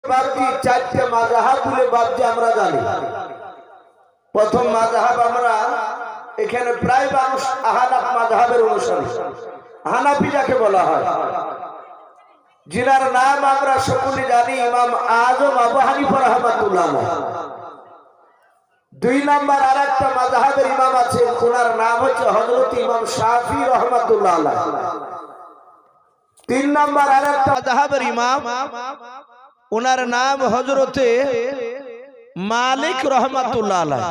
বাবজি চারটে মাযহাব বলে বাবজি আমরা জানি। প্রথম মাযহাব আমরা এখানে প্রায় মানুষ আহনাফ মাযহাবের অনুসারী। হানাফি যাকে বলা হয়, যিনার নাম আমরা সকলে জানি ইমাম আযম আবু হানিফা রাহমাতুল্লাহ আলাইহি। দুই নাম্বার আরেকটা মাযহাবের ইমাম আছে, ওনার নাম হচ্ছে হযরত ইমাম শাফি রাহমাতুল্লাহ আলাইহি। তিন নাম্বার আরেকটা মাযহাবের ইমাম, ওনার নাম হযরতে মালিক রাহমাতুল্লাহ আলাইহি।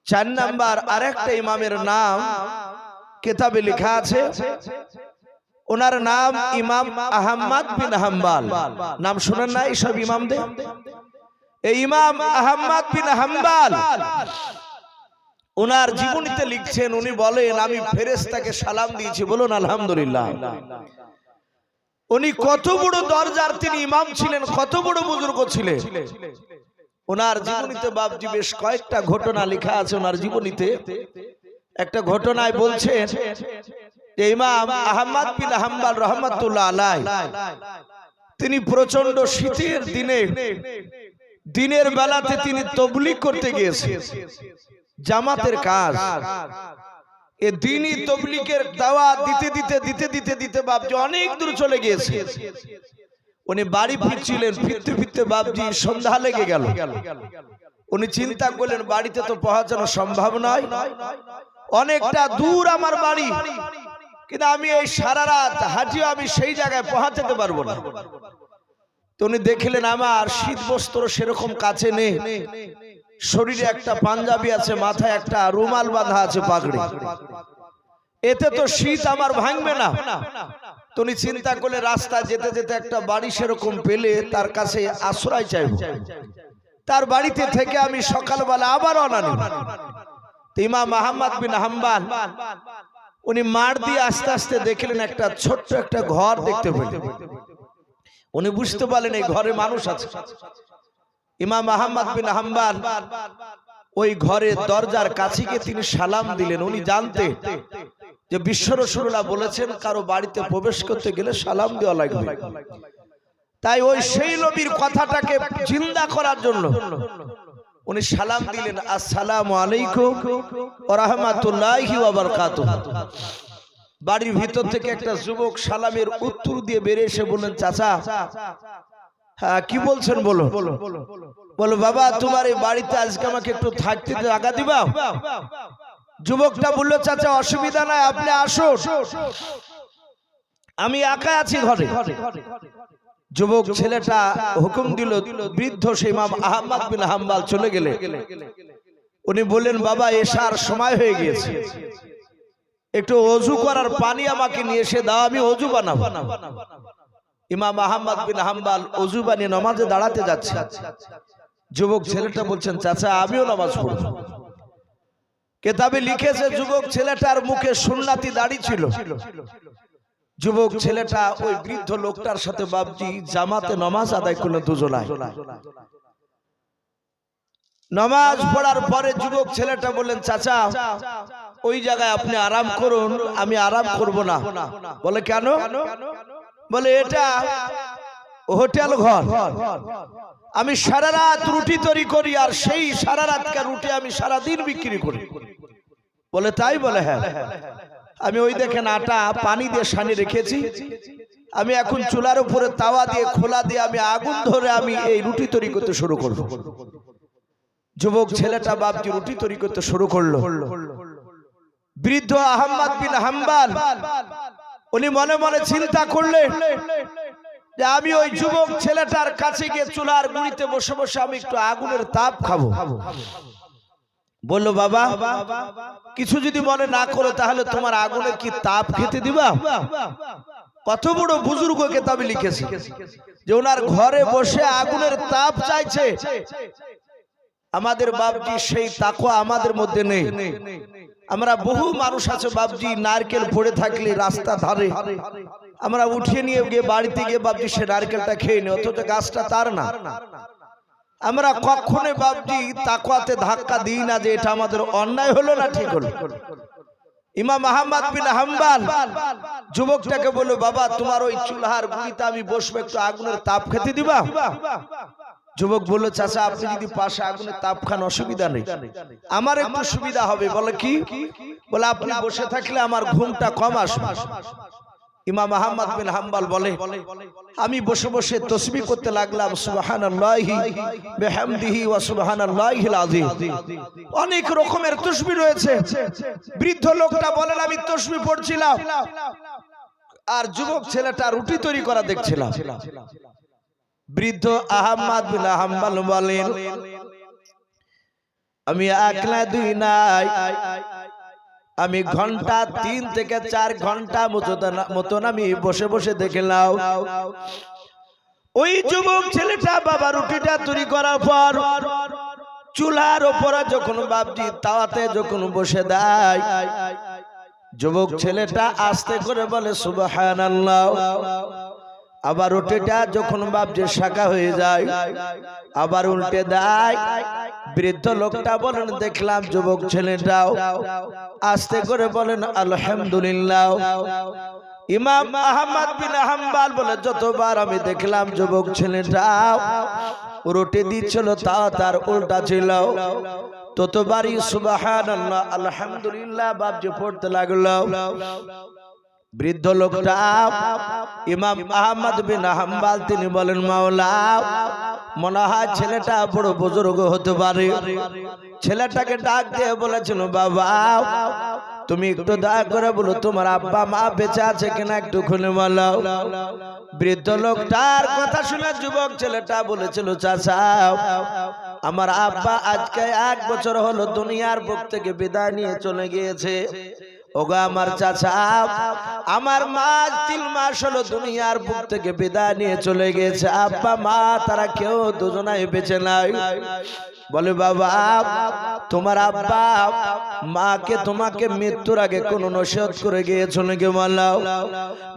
চার নাম্বার আরেকটা ইমামের নাম কিতাবে লেখা আছে, ওনার নাম ইমাম আহমদ বিন হাম্বল। নাম শুনেন না এইসব ইমামদের? এই ইমাম আহমদ বিন হাম্বল ওনার জীবনীতে লিখছেন, উনি বলেন আমি ফেরেশতাকে সালাম দিয়েছি, বলুন আলহামদুলিল্লাহ। উনি কত বড় দরজার তিনি ইমাম ছিলেন, কত বড় বুজুর্গ ছিলেন। ওনার জীবনীতে বাবজি বেশ কয়েকটা ঘটনা লেখা আছে। ওনার জীবনীতে একটা ঘটনায় বলছেন যে ইমাম আহমদ বিন হাম্বল রাহমাতুল্লাহ আলাইহি তিনি প্রচন্ড শীতের দিনে দিনের বেলাতে তিনি তাবলীগ করতে গিয়েছেন, জামাতের কাজ। এ দ্বীনি তাবলীগের দাওয়াত দিতে দিতে দিতে দিতে দিতে বাবজি অনেক দূর চলে গিয়েছে। উনি বাড়ি ফিরছিলেন, ফিরতে ফিরতে বাবজি সন্ধ্যা লেগে গেল। উনি চিন্তা করলেন বাড়িতে তো পৌঁছানো সম্ভব নয়, অনেকটা দূর আমার বাড়ি, কিন্তু আমি এই সারা রাত হাঁটিও আমি সেই জায়গায় পৌঁছাতে পারবো না। তো উনি দেখলেন আমার শীত বস্ত্র সেরকম কাছে নেই, শরীরে একটা পাঞ্জাবি আছে, মাথায় একটা রুমাল বাঁধা আছে পাগড়ি, এতে তো শীত আমার ভাঙবে না। তো উনি চিন্তা করলে রাস্তা যেতে যেতে একটা বাড়ি সেরকম পেলে তার কাছে আশ্রয় চাইব, তার বাড়িতে থেকে আমি সকালবেলা আবার রওনা নেব। ইমাম আহমদ বিন হাম্বল উনি মাঠ দিয়ে আস্তে আস্তে দেখলেন একটা ছোট্ট একটা ঘর দেখতে পেলেন। উনি বুঝতে পারলেন এই ঘরে মানুষ আছে। ইমাম আহমদ বিন হাম্বল ওই ঘরের দরজার কাছে গিয়ে তিনি সালাম দিলেন। উনি জানতেন যে বিশ্ব রাসূলুল্লাহ বলেছেন কারো বাড়িতে প্রবেশ করতে গেলে সালাম দেওয়া লাগবে। তাই ওই সেই নবীর কথাটাকে জিন্দা করার জন্য উনি সালাম দিলেন, আসসালামু আলাইকুম ওয়া রাহমাতুল্লাহি ওয়া বারাকাতুহু। বাড়ির ভিতর থেকে একটা যুবক সালামের উত্তর দিয়ে বেরিয়ে এসে বললেন, চাচা হ্যাঁ কি বলছেন বলো। বলো বাবা তোমার এই বাড়িতে আজকে আমাকে একটু থাকতে জায়গা দিবা? যুবকটা বলল, চাচা অসুবিধা নাই, আপনি আসুন, আমি একা আছি ঘরে। যুবক ছেলেটা হুকুম দিল, বৃদ্ধ সেই ইমাম আহমদ বিন হাম্বল চলে গেলে উনি বললেন, বাবা এশার সময় হয়ে গিয়েছে, একটু ওযু করার পানি আমাকে নিয়ে এসে দাও, আমি ওযু বানাবো। ইমাম আহমদ বিন হাম্বল ওযু বানিয়ে নামাজে দাঁড়াতে যাচ্ছে। যুবক ছেলেটা বলছেন, চাচা আমিও নামাজ পড়ব। কিতাবে লিখেছে যুবক ছেলেটার মুখে সুন্নতি দাড়ি ছিল। যুবক ছেলেটা ওই বৃদ্ধ লোকটার সাথে বাবজি জামাতে নামাজ আদায় করলেন দুজনায়। নামাজ পড়ার পরে যুবক ছেলেটা বললেন, চাচা ওই জায়গায় আপনি আরাম করুন, আমি আরাম করব না। বলে কেন? বলে এটা হোটেল ঘর, আমি সারা রাত রুটি তৈরি করি, আর সেই সারা রাতকার রুটি আমি সারা দিন বিক্রি করি। বলে তাই? বলে হ্যাঁ, আমি ওই দেখেন আটা পানি দিয়ে সানি রেখেছি, আমি এখন চুলার উপরে তাওয়া দিয়ে খোলা দিয়ে আমি আগুন ধরে আমি এই রুটি তৈরি করতে শুরু করব। যুবক ছেলেটা বাবজি রুটি তৈরি করতে শুরু করলো। বৃদ্ধ আহমদ বিন হাম্বল উনি মনে মনে চিন্তা করলেন যে আমি ওই যুবক ছেলেটার কাছে গিয়ে চুলার গুঁড়িতে বসে বসে আমি একটু আগুনের তাপ খাবো। বললো, বাবা কিছু যদি মনে না করো তাহলে তোমার আগুনের কি তাপ খেতে দিবা? কত বড় বুজুর্গ কিতাবে লিখেছে যে ওনার ঘরে বসে আগুনের তাপ চাইছে। আমাদের বাবজি সেই তাকওয়া আমাদের মধ্যে নেই। আমরা বহু মানুষ আছে বাবজি নারকেল পড়ে থাকলে রাস্তা ধারে আমরা উঠিয়ে নিয়ে গিয়ে বাড়িতে গিয়ে বাবজি সে নারকেলটা খেয়ে নি, অথচ গাছটা তার না। আমরা কখনো বাবজি তাকওয়াতে ধাক্কা দিই না যে এটা আমাদের অন্যায় হলো না ঠিক হলো। ইমাম আহমদ বিন হাম্বল যুবকটাকে বলল, বাবা তোমার ওই চুলার গুড়িতে আমি বসবো, একটু আগুনের তাপ খেতে দিবা? যুবক বলল, চাচা আপনি যদি পাশে আগুনের তাপ খান অসুবিধা নেই, আমার একটু সুবিধা হবে। বলে কি? বলে আপনি বসে থাকলে আমার ঘুমটা কম আসবে। ইমাম আহমদ বিন হাম্বল বলে, আমি বসে বসে তাসবিহ করতে লাগলাম, সুবহানাল্লাহি বিহামদিহি ওয়া সুবহানাল্লাহিল আযীম। অনেক রকমের তাসবিহ রয়েছে। বৃদ্ধ লোকটা বলেন, আমি তাসবিহ পড়ছিলাম আর যুবক ছেলেটা রুটি তৈরি করা দেখছিলাম। বৃদ্ধ আহমদ বিন হাম্বল বলেন, আমি একলা দুই নাই, আমি ঘন্টা 3 থেকে 4 ঘন্টা মতন আমি বসে বসে দেখলাম ওই যুবক ছেলেটা বাবা রুটিটা তৈরি করার পর চুলার উপরে যখন বাপজি তাওয়াতে যখন বসে দেয়, যুবক ছেলেটা আস্তে করে বলে সুবহানাল্লাহ। আবার রুটিটা যখন বাপজি শাখা হয়ে যায় আবার উল্টে দেয়। বৃদ্ধ লোকটা বলেন, দেখলাম যুবক ছেলেটাও আস্তে করে বলেন আলহামদুলিল্লাহ। ইমাম আহমদ বিন হাম্বল বলে, যতবার আমি দেখলাম যুবক ছেলেটাও রুটি দিচ্ছিল তার উল্টা ছিল, ততবারই সুবহানাল্লাহ আলহামদুলিল্লাহ বাপজি পড়তে লাগলো। বৃদ্ধ লোকটা ইমাম আহমদ বিন হাম্বল তিনি বলেন, মাওলা মনে হয় ছেলেটা বড় বুজুর্গ হতে পারে। ছেলেটাকে ডাক দিয়ে বলেছিল, বাবা তুমি একটু দয়া করে বলো তোমার আব্বা মা বেঁচে আছে কিনা, একটু খুলে বলো। বৃদ্ধ লোকটার কথা শুনে যুবক ছেলেটা বলেছিল, চাচা আমার আব্বা আজকে 1 বছর হলো দুনিয়ার বুক থেকে বিদায় নিয়ে চলে গিয়েছে। ওগো আমার চাচা, আমার মা 3 মাস হলো দুনিয়ার বুক থেকে বিদায় নিয়ে চলে গেছে। আব্বা মা তারা কেউ দুজনাই বেঁচে নাই। বলে, বাবা তোমার আব্বা মাকে তোমাকে মৃত্যুর আগে কোন নসিহত করে গিয়েছো নাকি? বলো।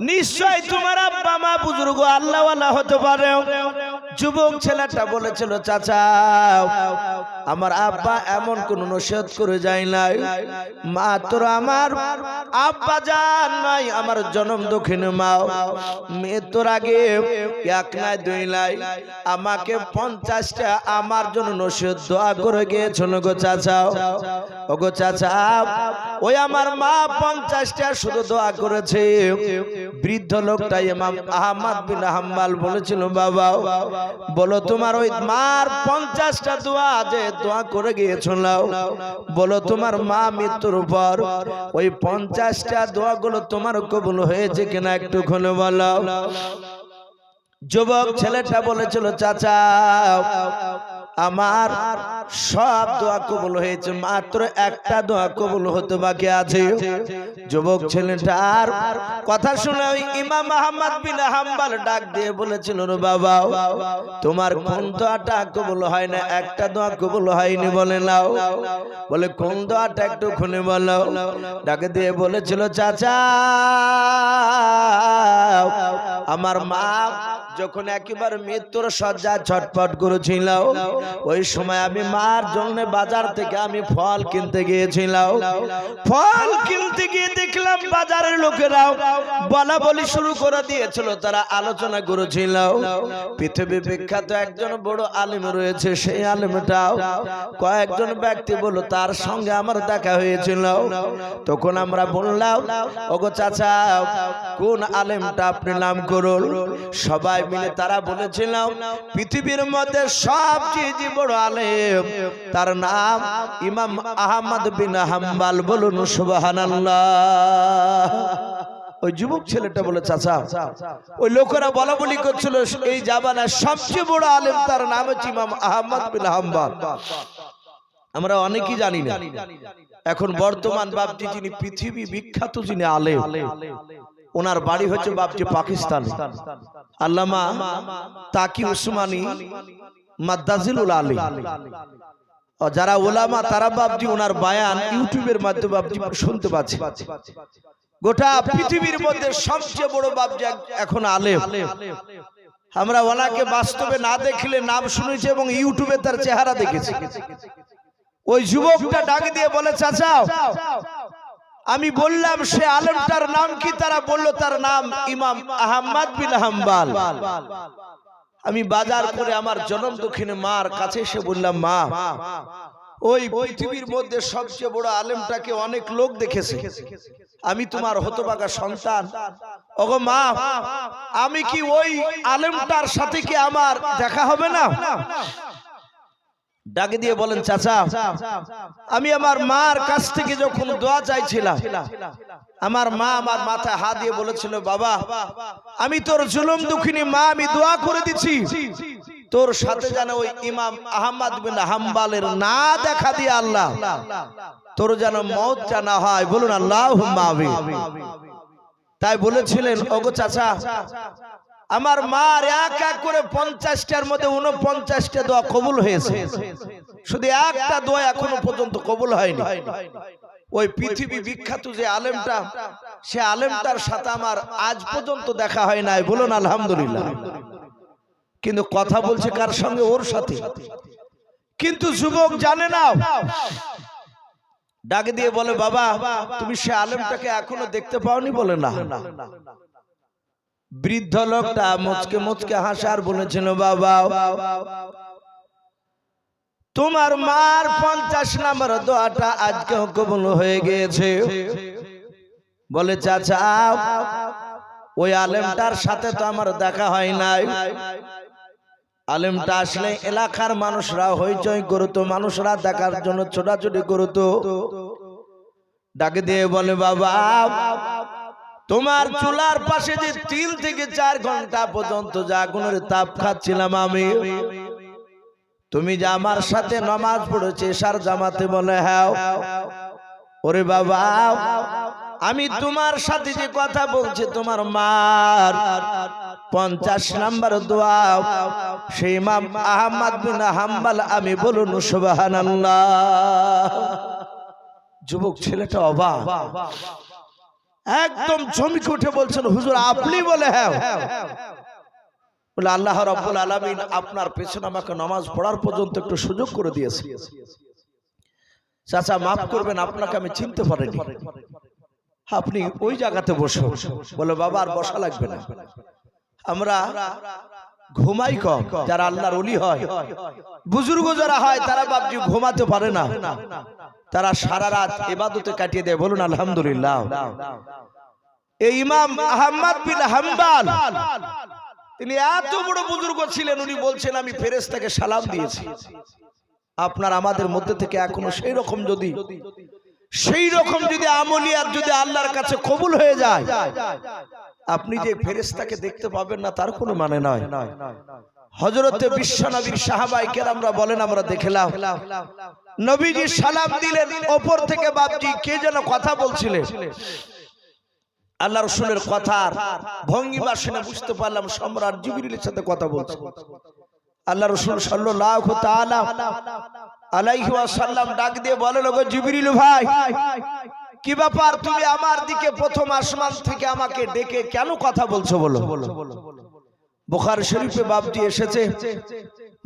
নিশ্চয় তোমার আব্বা মা বুজুর্গ আল্লাহওয়ালা হতে পারে। যুবক ছেলেটা বলেছিল, চাচা আমার আব্বা এমন কোন নসিহত করে যায় নাই, মাত্র আমার আব্বা জান নাই আমার জন্ম দক্ষিণে মা মৃত্যুর আগে 1 নাই 2 নাই আমাকে 50টা আমার জন্য নসিহত দোয়া করে গিয়েছিল গো চাচা। ওগো চাচা, ওই আমার মা 50টা শুধু দোয়া করেছে। বৃদ্ধ লোকটা ইমাম আহমদ বিন হাম্বল বলেছিল, বাবা বলো তোমার ওই মার 50টা দোয়া যে দোয়া করে গিয়েছিল, বলো তোমার মা মৃত্যুর পর ওই 50টা দোয়াগুলো তোমার কবুল হয়েছে কিনা, একটু খুলে বলো। যুবক ছেলেটা বলেছিল, চাচা আমার সব দোয়া কবুল হয়েছে, মাত্র একটা দোয়া কবুল হতে বাকি আছে। যুবক ছেলেটার কথা শুনে ওই ইমাম আহমদ বিন হাম্বল ডাক দিয়ে বলেছিল, বাবা তোমার কোন দোয়াটা কবুল হয় না? একটা দোয়া কবুল হয়নি। বলে নাও। বলে কোন দোয়াটা একটু খুলে বলো। ডাক দিয়ে বলেছিল, চাচা আমার মা যখন একেবারে মৃত্যুর শয্যায় ছটফট করেছিল, ওই সময় আমি মার জন্য বাজার থেকে আমি ফল কিনতে গিয়েছিলাম। ফল কিনতে গিয়ে দেখলাম বাজারের লোকেরাও বলা বলি শুরু করে দিয়েছিল, তারা আলোচনা করেছিল পৃথিবী বিখ্যাত একজন বড় আলেম রয়েছে, সেই আলেমটাও কয়েকজন ব্যক্তি বলল তার সঙ্গে আমার দেখা হয়েছিল। তখন আমরা বললাম, ওগো চাচা কোন আলেমটা আপনি নাম করুন। সবাই মিলে তারা বলেছিল পৃথিবীর মধ্যে সবচেয়ে বড় আলেম তার নাম ইমাম আহমদ বিন হাম্বল। বলুন সুবহানাল্লাহ। ওই যুবক ছেলেটা বলে, চাচা ওই লোকেরা বলা বলি করছিল এই জামানার সবচেয়ে বড় আলেম তার নাম হচ্ছে ইমাম আহমদ বিন হাম্বল। আমরা অনেকেই জানি না। এখন বর্তমান বাপজি যিনি পৃথিবী বিখ্যাত যিনি আলেম, ওনার বাড়ি হচ্ছে বাপজি পাকিস্তান। আল্লামা তাকি উসমানী মাদ্দাজিলুল আলী। যারা ওলামা তারা বাপজি ওনার বায়ান ইউটিউবের মাধ্যমে বাপজি শুনতে পাচ্ছে। গোটা পৃথিবীর মধ্যে সবচেয়ে বড় বাপজি এখন আলেম। আমরা ওনাকে বাস্তবে না দেখলে নাম শুনেছি এবং ইউটিউবে তার চেহারা দেখেছি। ওই যুবকটা ডাক দিয়ে বলে, চাচা আমি বললাম সে আলেমটার নাম কি? তারা বলল তার নাম ইমাম আহমদ বিন হাম্বল। আমি বাজার করে আমার জনম দক্ষিণে মার কাছে এসে বললাম, মা, ওই পৃথিবীর মধ্যে সবচেয়ে বড় আলেমটাকে অনেক লোক দেখেছে, আমি তোমার হতভাগা সন্তান। ওগো মা, আমি কি ওই আলেমটার সাথে কি আমার দেখা হবে না? ডাকে দিয়ে বলেন, চাচা, আমি আমার মার কাছ থেকে যখন দোয়া চাইছিলাম, আমার মা আমার মাথায় হাত দিয়ে বলেছিল, বাবা, আমি তোর জুলুম দুঃখিনী মা, আমি দোয়া করে দিচ্ছি তোর সাথে যেন ওই ইমাম আহমদ বিন হাম্বলের না দেখা দিয়ে আল্লাহ তোর যেন মওত জানা হয়। বলুন আল্লাহুম্মা আমিন। তাই বলেছিলেন, ওগো চাচা, আমার মার এক এক করে 50টার মধ্যে 49টা দোয়া কবুল হয়েছে, শুধু একটা দোয়া এখনো পর্যন্ত কবুল হয়নি। ওই পৃথিবী বিখ্যাত যে আলেমটা, সে আলেমটার সাথে আমার আজ পর্যন্ত দেখা হয় নাই। বলুন আলহামদুলিল্লাহ। কিন্তু কথা বলছে কার সঙ্গে? ওর সাথে। কিন্তু যুবক জানে না। ডাকে দিয়ে বলে, বাবা, তুমি সে আলেমটাকে এখনো দেখতে পাওনি? বলে না। বৃদ্ধ লোকটা মুচকে মুচকে হাসার বলেছিল, বাবা, তোমার মার 50 নম্বর দোয়াটা আজকে কবুল হয়ে গিয়েছে। বলে, চাচা, ওই আলেমটার সাথে তো আমার দেখা হয় নাই। আলেমটা আসলে এলাকার মানুষরা হইচই করতো, মানুষরা দেখার জন্য ছোটাছুটি করতো। ডাকে দিয়ে বলে, বাবা, তোমার চুলার পাশে যে 3 থেকে 4 ঘন্টা পর্যন্ত যে আগুনের তাপ খাচ্ছিলাম আমি, তুমি যে আমার সাথে নামাজ পড়েছে এশার জামাতে? বলে, হ্যাঁ। ওরে বাবা, আমি তোমার সাথে যে কথা বলছি, তোমার মার 50 নম্বর দোয়া সেই ইমাম আহমদ বিন হাম্বল, আমি বলুন সুবহানাল্লাহ। যুবক ছেলেটা অবাক, একদম চমকে উঠে বলছেন, হুজুর আপনি? বলে, হ্যাঁ। বলে, আল্লাহ রাব্বুল আলামিন আপনার পেছনে আমাকে নামাজ পড়ার পর্যন্ত একটু সুযোগ করে দিয়েছে। চাচা মাফ করবেন, আপনাকে আমি চিনতে পারিনি, আপনি ওই জায়গাতে বসে। বলে, বাবা, আর বসা লাগবে না, আমরা ঘুমাই কম। যারা আল্লাহর ওলি হয়, বুজুর্গ যারা হয়, তারা বাপজি ঘুমাতে পারে না, তারা সারা রাত ইবাদতে কাটিয়ে দেয়। বলুন আলহামদুলিল্লাহ। এই ইমাম আহমদ বিন হাম্বল, তিনি এত বড় বুজুর্গ ছিলেন, উনি বলছেন, আমি ফেরেশতাকে সালাম দিয়েছি। আপনার আমাদের মধ্যে থেকে এখনো সেই রকম যদি আমলিয়াত যদি আল্লাহর কাছে কবুল হয়ে যায়, আপনি যে ফেরেশতাকে দেখতে পাবেন না তার কোনো মানে নয়। হযরতে বিশ্বনবীর সাহাবায়ে কেরামরা বলেন, আমরা দেখলাম নবীজি সালাম দিলেন, উপর থেকে বাপজি কে যেন কথা বলছিলেন। আল্লাহ রাসূলের কথার ভঙ্গিমা শুনে বুঝতে পারলাম সম্রাট জিবরিলের সাথে কথা বলছে। আল্লাহ রাসূল সাল্লাল্লাহু তাআলা আলাইহি ওয়াসাল্লাম ডাক দিয়ে বলেন, ওগো জিবরিল ভাই, কি ব্যাপার? তুমি আমার দিকে প্রথম আসমান থেকে আমাকে ডেকে কেন কথা বলছো? বলো। বুখারী শরীফে বাপটি এসেছে,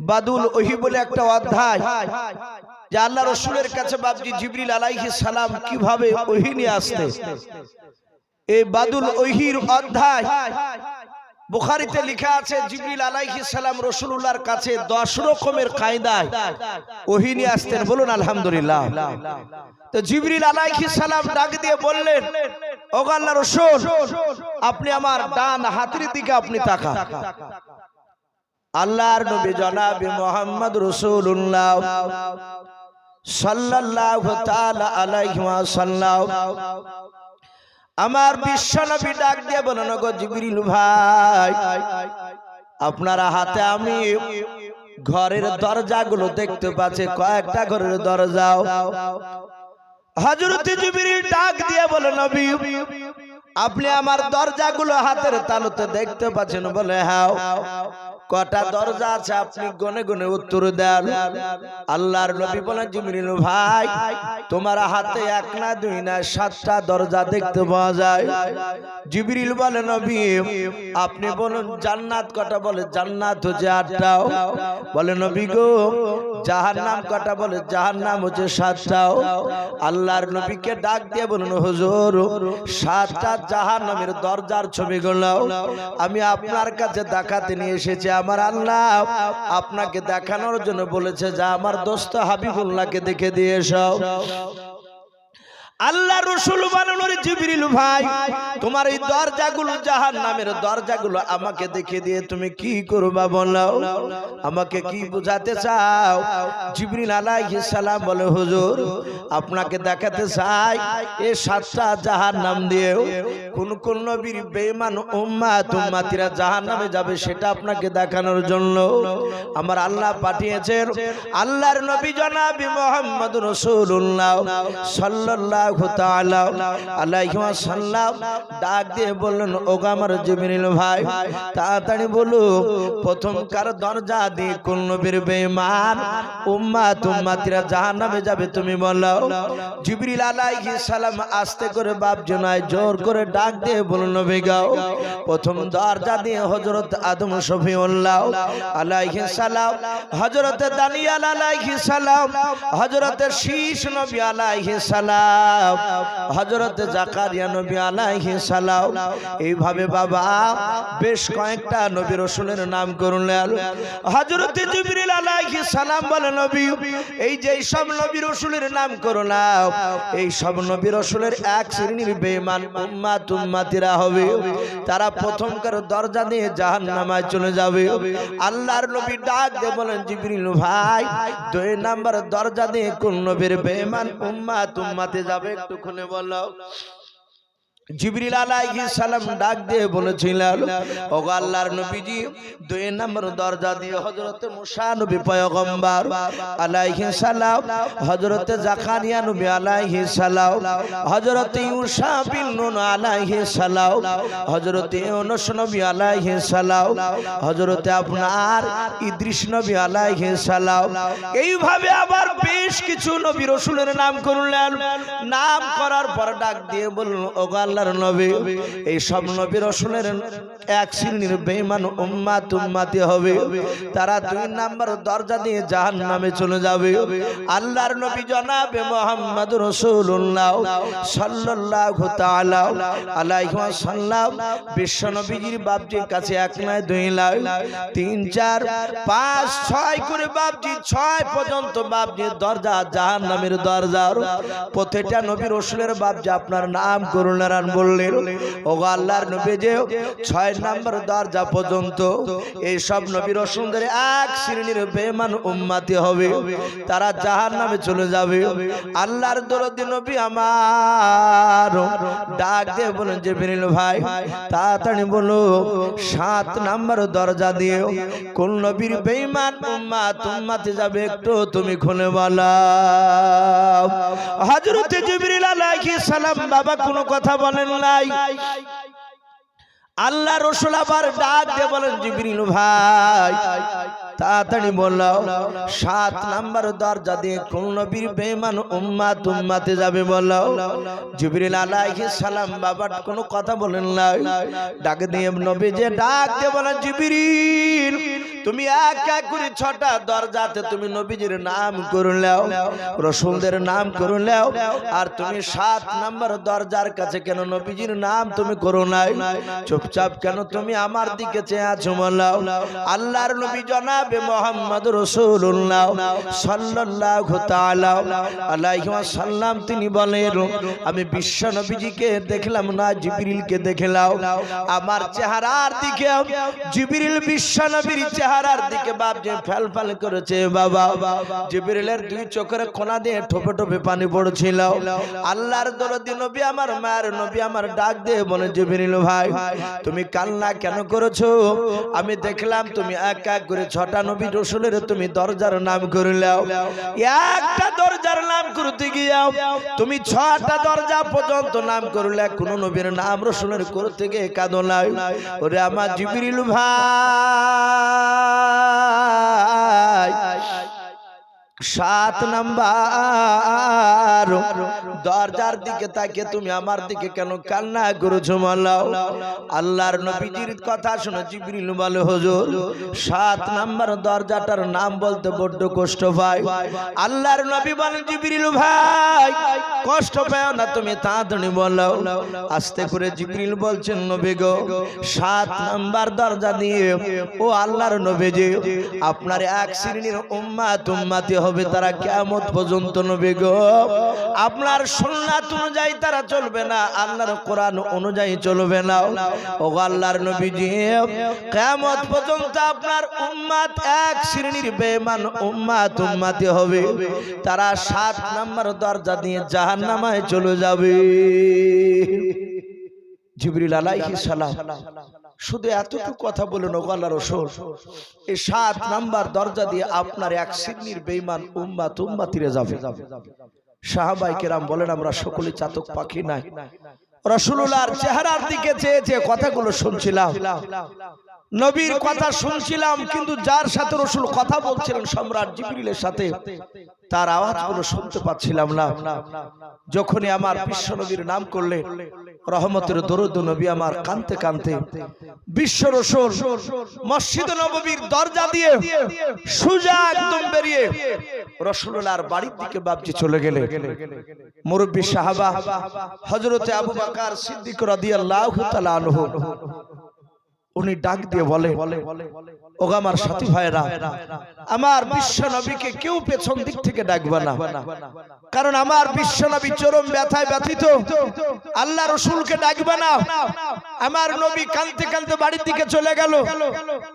বাদুল ওহী বলে একটা অধ্যায়, যে আল্লাহ রাসূলের কাছে বাপজি জিবরিল আলাইহিস সালাম কিভাবে ওহী নিয়ে আসতে। এই বাদুল ওহীর অধ্যায় বুখারীতে লেখা আছে, জিবরিল আলাইহিস সালাম রাসূলুল্লাহর কাছে 10 রকমের কায়দায় ওহী নিয়ে আসতেন। বলুন আলহামদুলিল্লাহ। তো জিবরিল আলাইহিস সালাম ডাক দিয়ে বললেন, ওগো আল্লাহর রাসূল, আপনি আমার ডান হাতের দিকে আপনি তাকান। আল্লাহর নবী জনাবে মুহাম্মদ রাসূলুল্লাহ সাল্লাল্লাহু তাআলা আলাইহি ওয়াসাল্লাম আমার বিশ্বনবী ডাক দিয়ে বলেন, ওগো জিবরিল ভাই, আপনার হাতে আমি ঘরের দরজাগুলো দেখতে পাচ্ছি, কয়েকটা ঘরের দরজা। হযরত জিবরিল ডাক দিয়ে বলেন, নবী, আপনি আমার দরজাগুলো হাতের তালুতে দেখতে পাচ্ছেন? বলে, হ্যাঁ। কটা দরজা আছে আপনি গনে গনে উত্তর দেন। আল্লাহর নবী বলেন, জিবরিল ভাই, তোমার হাতে 1 না 2 না 7টা দরজা দেখতে পাওয়া যায়। জিবরিল বলে, নবী, আপনি বলুন জান্নাত কটা? বলে, জান্নাত হচ্ছে 8টা। বলে, নবী গো, জাহান্নাম কটা বলে জাহান্নাম হচ্ছে 7টাও। আল্লাহর নবীকে ডাক দিয়ে বলুন হুজুর 7টা জাহান্নামের দরজার ছবিগুলো আমি আপনার কাছে দেখাতে নিয়ে এসেছি। আমার আল্লাহ আপনাকে দেখানোর জন্য বলেছে যা আমার দোস্ত হাবিবুল্লাহকে দেখে দিয়ে এসো। আল্লাহ রাসূল বললেন জিবরিল ভাই তোমার এই দরজাগুলো জাহান্নামের দরজাগুলো আমাকে দেখে দিয়ে তুমি কি করবা বলো, আমাকে কি বোঝাতে চাও? জিবরিল আলাইহিস সালাম বলে হুজুর আপনাকে দেখাতে চাই এই 7টা জাহান্নাম দিয়ে কোন কোন নবীর বেঈমান উম্মত উম্মতিরা জাহান্নামে যাবে সেটা আপনাকে দেখানোর জন্য আমার আল্লাহ পাঠিয়েছেন। আল্লাহর নবী জনাব মুহাম্মদুর রাসূলুল্লাহ সাল্লাল্লাহু তাআলা আলাইহি ওয়াসাল্লাম ডাক দিয়ে বললেন ওগো আমার জিবরিল ভাই তাড়াতাড়ি বলো প্রথমকার দরজা দিয়ে কোন নবীর বেঈমান উম্মত উম্মতিরা জাহান্নামে যাবে তুমি বলো। জিবরিল আলাইহিস সালাম আস্তে করে বাপ জনায় জোর করে ডাক দিয়ে বললেন নবী গাও প্রথম দরজা দিয়ে হযরত আদম শফিউল্লাহ আলাইহিস সালাম, হযরত দানিয়াল আলাইহিস সালাম, হযরত শীশ নবী আলাইহিস সালাম, হযরত জাকারিয়া নবী আলাইহিস সালাম, এইভাবে বাবা বেশ কয়েকটা নবী রাসূলের নাম করলেন। হযরত জিবরিল আলাইহিস সালাম বলেন নবী এই যে সব নবী রাসূলের নাম করলাম এই সব নবী রাসূলের এক শ্রেণীর বেঈমান উম্মত উম্মতিরা হবে, তারা প্রথমকার দরজা দিয়ে জাহান্নামে চলে যাবে। আল্লাহর নবী ডাক দিয়ে বলেন জিবরিল ভাই 2 নাম্বার দরজা দিয়ে কোন নবীর বেঈমান উম্মত উম্মতি যাবে একটু খুলে বলো। জিবরিল আলাইহিস সালাম ডাক দিয়ে বলেছিলেন ওগো আল্লাহর নবীজি 2 নম্বর দরজা দিয়ে হযরত মুসা নবী পয়গম্বর আলাইহিস সালাম, হযরত জাকারিয়া নবী আলাইহিস সালাম, হযরত ইউসা বিন নুন আলাইহিস সালাম, হযরত ইউনুস নবী আলাইহিস সালাম, হযরত আপনার ইদ্রিস নবী আলাইহিস সালাম, এইভাবে আবার বেশ কিছু নবী রাসূলের নাম করলেন। নাম করার পর ডাক দিয়ে বললেন ওগো আল্লাহর নবী এই সব নবী রাসূলের এক শ্রেণীর বেঈমান উম্মত উম্মতি হবে, তারা 2 নাম্বার দরজা দিয়ে জাহান্নামে চলে যাবে। আল্লাহর নবী জনাবে মুহাম্মদুর রাসূলুল্লাহ সাল্লাল্লাহু তাআলা আলাইহি ওয়াসাল্লাম বিশ্ব নবীজির বাপজির কাছে 1 নয় 2 নয় 3 4 5 6 করে বাপজি 6 পর্যন্ত বাপজি দরজা জাহান্নামের দরজার প্রত্যেকটা নবী রাসূলের বাপজি আপনার নাম করুণার বললেন ওগো আল্লাহর নবী যে 6 নাম্বার দরজা পর্যন্ত এই সব নবী রাসূলদের এক শ্রেণীর বেঈমান উম্মতি হবে, তারা জাহান্নামে চলে যাবে। আল্লাহর দরদি নবী আমার ডাক দিয়ে বলেন জিবরিল ভাই তাড়াতাড়ি বলো 7 নাম্বার দরজা দিয়ে কোন নবীর বেঈমান উম্মত উম্মতি যাবে একটু তুমি খুলে বলো। হযরত জিবরিল আলাইহিস সালাম বাবা কোনো কথা বলেন নাই। আল্লাহ রাসূল আবার ডাক দিয়ে বলেন জিবরিল ভাই তাড়াতাড়ি বলো 7 নাম্বার দরজা দিয়ে কোন নবীর বেঈমান উম্মত উম্মতি যাবে বলো। জিবরিল আলাইহিস সালাম বাবা কোনো কথা বলেন নাই। ডাক দিয়ে নবী যে ডাক দিয়ে বলেন জিবরিল তুমি এক এক করে 6টা দরজাতে তুমি নবীজির নাম করলাও, রাসূলদের নাম করলাও, আর তুমি 7 নাম্বার দরজার কাছে কেন নবীজির নাম তুমি করো নাই? চুপচাপ কেন তুমি আমার দিকে চেয়ে আছো বলো। আল্লাহর নবী জনাবে মুহাম্মদুর রাসূলুল্লাহ সাল্লাল্লাহু তাআলা আলাইহি ওয়াসাল্লাম তিনি বলেন আমি বিশ্ব নবীজিকে দেখলাম না জিবরিলকে দেখলাম। আমার চেহারার দিকে জিবরিল বিশ্ব নবীর চেহারার দিকে বাপ যে ফেলফেল করেছে বাবা, জিবরিলের 2 চোখের কোণা দিয়ে ঠোপে ঠোপে পানি পড়ছিল। আল্লাহর দরদি নবী আমার মায়ের নবী আমার ডাক দিয়ে বলে জিবরিল ভাই তুমি কান্না কেন করেছো? আমি দেখলাম তুমি এক এক করে 6টা নবী রাসূলের তুমি দরজার নাম করলাও, একটা দরজার নাম করতে গিয়াও তুমি 6টা দরজা পর্যন্ত নাম করলে কোন নবীর নাম রাসূলের করতে গিয়ে কাঁদো নাই। ওরে আমার জিবরিল ভাই সাত নাম্বার দরজার দিকে তাকিয়ে তুমি আমার দিকে কেন কান্না করেছো মাওলাও? আল্লাহর নবীজির কথা শুনে জিবরিল বলে, হুজুর সাত নাম্বার দরজাটার নাম বলতে বড্ড কষ্ট পায়। আল্লাহর নবী বলেন, জিবরিল ভাই কষ্ট পাও না, তুমি তাড়াতাড়ি বলো। আস্তে করে জিবরিল বলছেন, নবী গো সাত নাম্বার দরজা দিয়ে ও আল্লাহর নবীজি আপনার এক শ্রেণীর উম্মতি হবে, তারা কিয়ামত পর্যন্ত নবী গো আপনার সুন্নাত অনুযায়ী তারা চলবে না, আল্লাহর কোরআন অনুযায়ী চলবে না। ও আল্লাহর নবীজি কিয়ামত পর্যন্ত আপনার উম্মত এক শ্রেণীর বেঈমান উম্মতি হবে, তারা সাত নাম্বার দরজা দিয়ে জাহান্নামে চলে যাবে। জিবরিল আলাইহিস সালাম শুধু এতটুকু কথা বলেন, ও আল্লাহর রাসূল এই সাত নাম্বার দরজা দিয়ে আপনার এক শ্রেণীর বেঈমান উম্মতিরা যাবে। সাহাবায়ে কেরাম বলেন, আমরা সকলে চাতক পাখি নাই, রাসূলুল্লাহর চেহারার দিকে চেয়ে চেয়ে কথাগুলো শুনছিলাম, নবীর কথা শুনছিলাম, কিন্তু যার সাথে রাসূল কথা বলছিলেন সম্রাট জিবরিলের সাথে, তার আওয়াজগুলো শুনতে পাচ্ছিলাম না। যখনই আমার বিশ্ব নবীর নাম করলে রহমতের দরুদ নবী আমার কাঁদতে কাঁদতে বিশ্ব রাসূল মসজিদ নববীর দরজা দিয়ে সোজা একদম বেরিয়ে রাসূলুল্লাহর বাড়ির দিকে বাপজি চলে গেলে মুরব্বী সাহাবা হযরতে আবু বকর সিদ্দিক রাদিয়াল্লাহু তাআলা আনহু উনি ডাক দিয়ে বলে, ও আমার সাথী ভাইরা, আমার বিশ্ব নবীকে কেউ পেছন দিক থেকে ডাকবে না, কারণ আমার বিশ্ব নবী চরম ব্যথায় ব্যথিত, আল্লাহ রাসূলকে ডাকবে না। আমার নবী কাঁদতে কাঁদতে বাড়ির দিকে চলে গেল,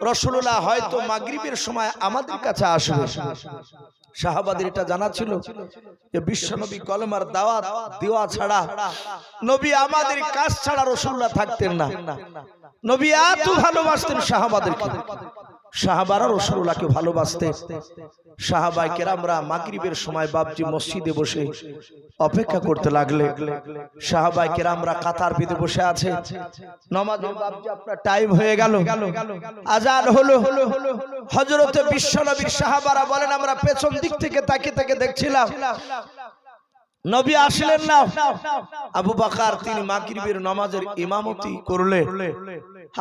রাসূলুল্লাহ হয়তো মাগরিবের সময় আমাদের কাছে আসবে। সাহাবাদের এটা জানা ছিল যে বিশ্ব নবী কলমার দাওয়াত দেওয়া ছাড়া, নবী আমাদের কাজ ছাড়া রাসূলুল্লাহ থাকতেন না। নবী এত ভালোবাসতেন সাহাবাদেরকে, সাহাবারা রাসূলুল্লাহকে ভালোবাসতেন। সাহাবায়ে কেরামরা মাগরিবের সময় বাপজি মসজিদে বসে অপেক্ষা করতে লাগলে, সাহাবায়ে কেরামরা কাতার বেঁধে বসে আছে, নামাজের বাপজি আপনার টাইম হয়ে গেল, আজান হলো। হযরতে বিশ্ব নবীর সাহাবারা বলেন, আমরা পেছন দিক থেকে তাকিয়ে তাকিয়ে দেখছিলাম, নবী আসলেন না। আবু বকর তিনি মাগরিবের নামাজের ইমামতি করলে,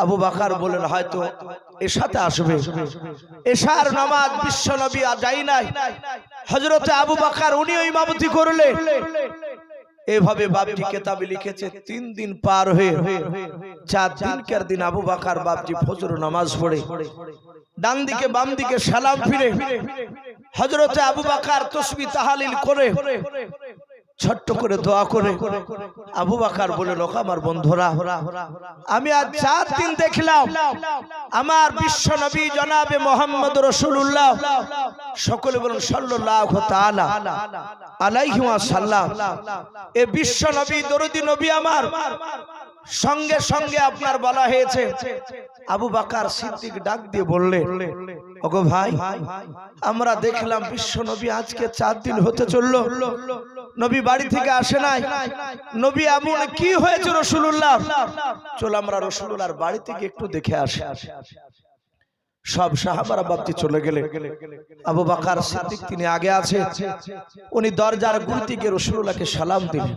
আবু বকর বলেন হয়তো এশাতে আসবে। এশার নামাজ বিশ্ব নবী যায় নাই, হযরতে আবু বকর উনিও ইমামতি করলে। এভাবে বাপজি কিতাবে লিখেছে 3 দিন পার হয়ে 4 দিনকার দিন আবু বকর বাপজি ফজর নামাজ পড়ে ডান দিকে বাম দিকে সালাম ফিরে হযরতে আবু বকর তাসবিহ তাহলিল করে ছোট্ট করে দোয়া করে আবু বকর বলে, লোক আমার বন্ধুরা, আমি আজ 4 দিন দেখলাম আমার বিশ্ব নবী জনাবে মুহাম্মদ রাসূলুল্লাহ, সকলে বলুন সাল্লাল্লাহু তাআলা আলাইহি ওয়াসাল্লাম, এই বিশ্ব নবী দরুদি নবী আমার সঙ্গে সঙ্গে আপনার বলা হয়েছে। আবু বকর সিদ্দিক ডাক দিয়ে বললে, ওগো ভাই, আমরা দেখলাম বিশ্ব নবী আজকে 4 দিন হতে চললো, নবী বাড়ি থেকে আসে নাই, নবী এমন কি হয়েছে রাসূলুল্লাহ, চলো আমরা রাসূলুল্লাহর বাড়ি থেকে একটু দেখে আসি। সব সাহাবারা বাপজি চলে গেলে আবু বকর সিদ্দিক তিনি আগে আছে, উনি দরজার গুড়ি থেকে রাসূলুল্লাহকে সালাম দিলেন,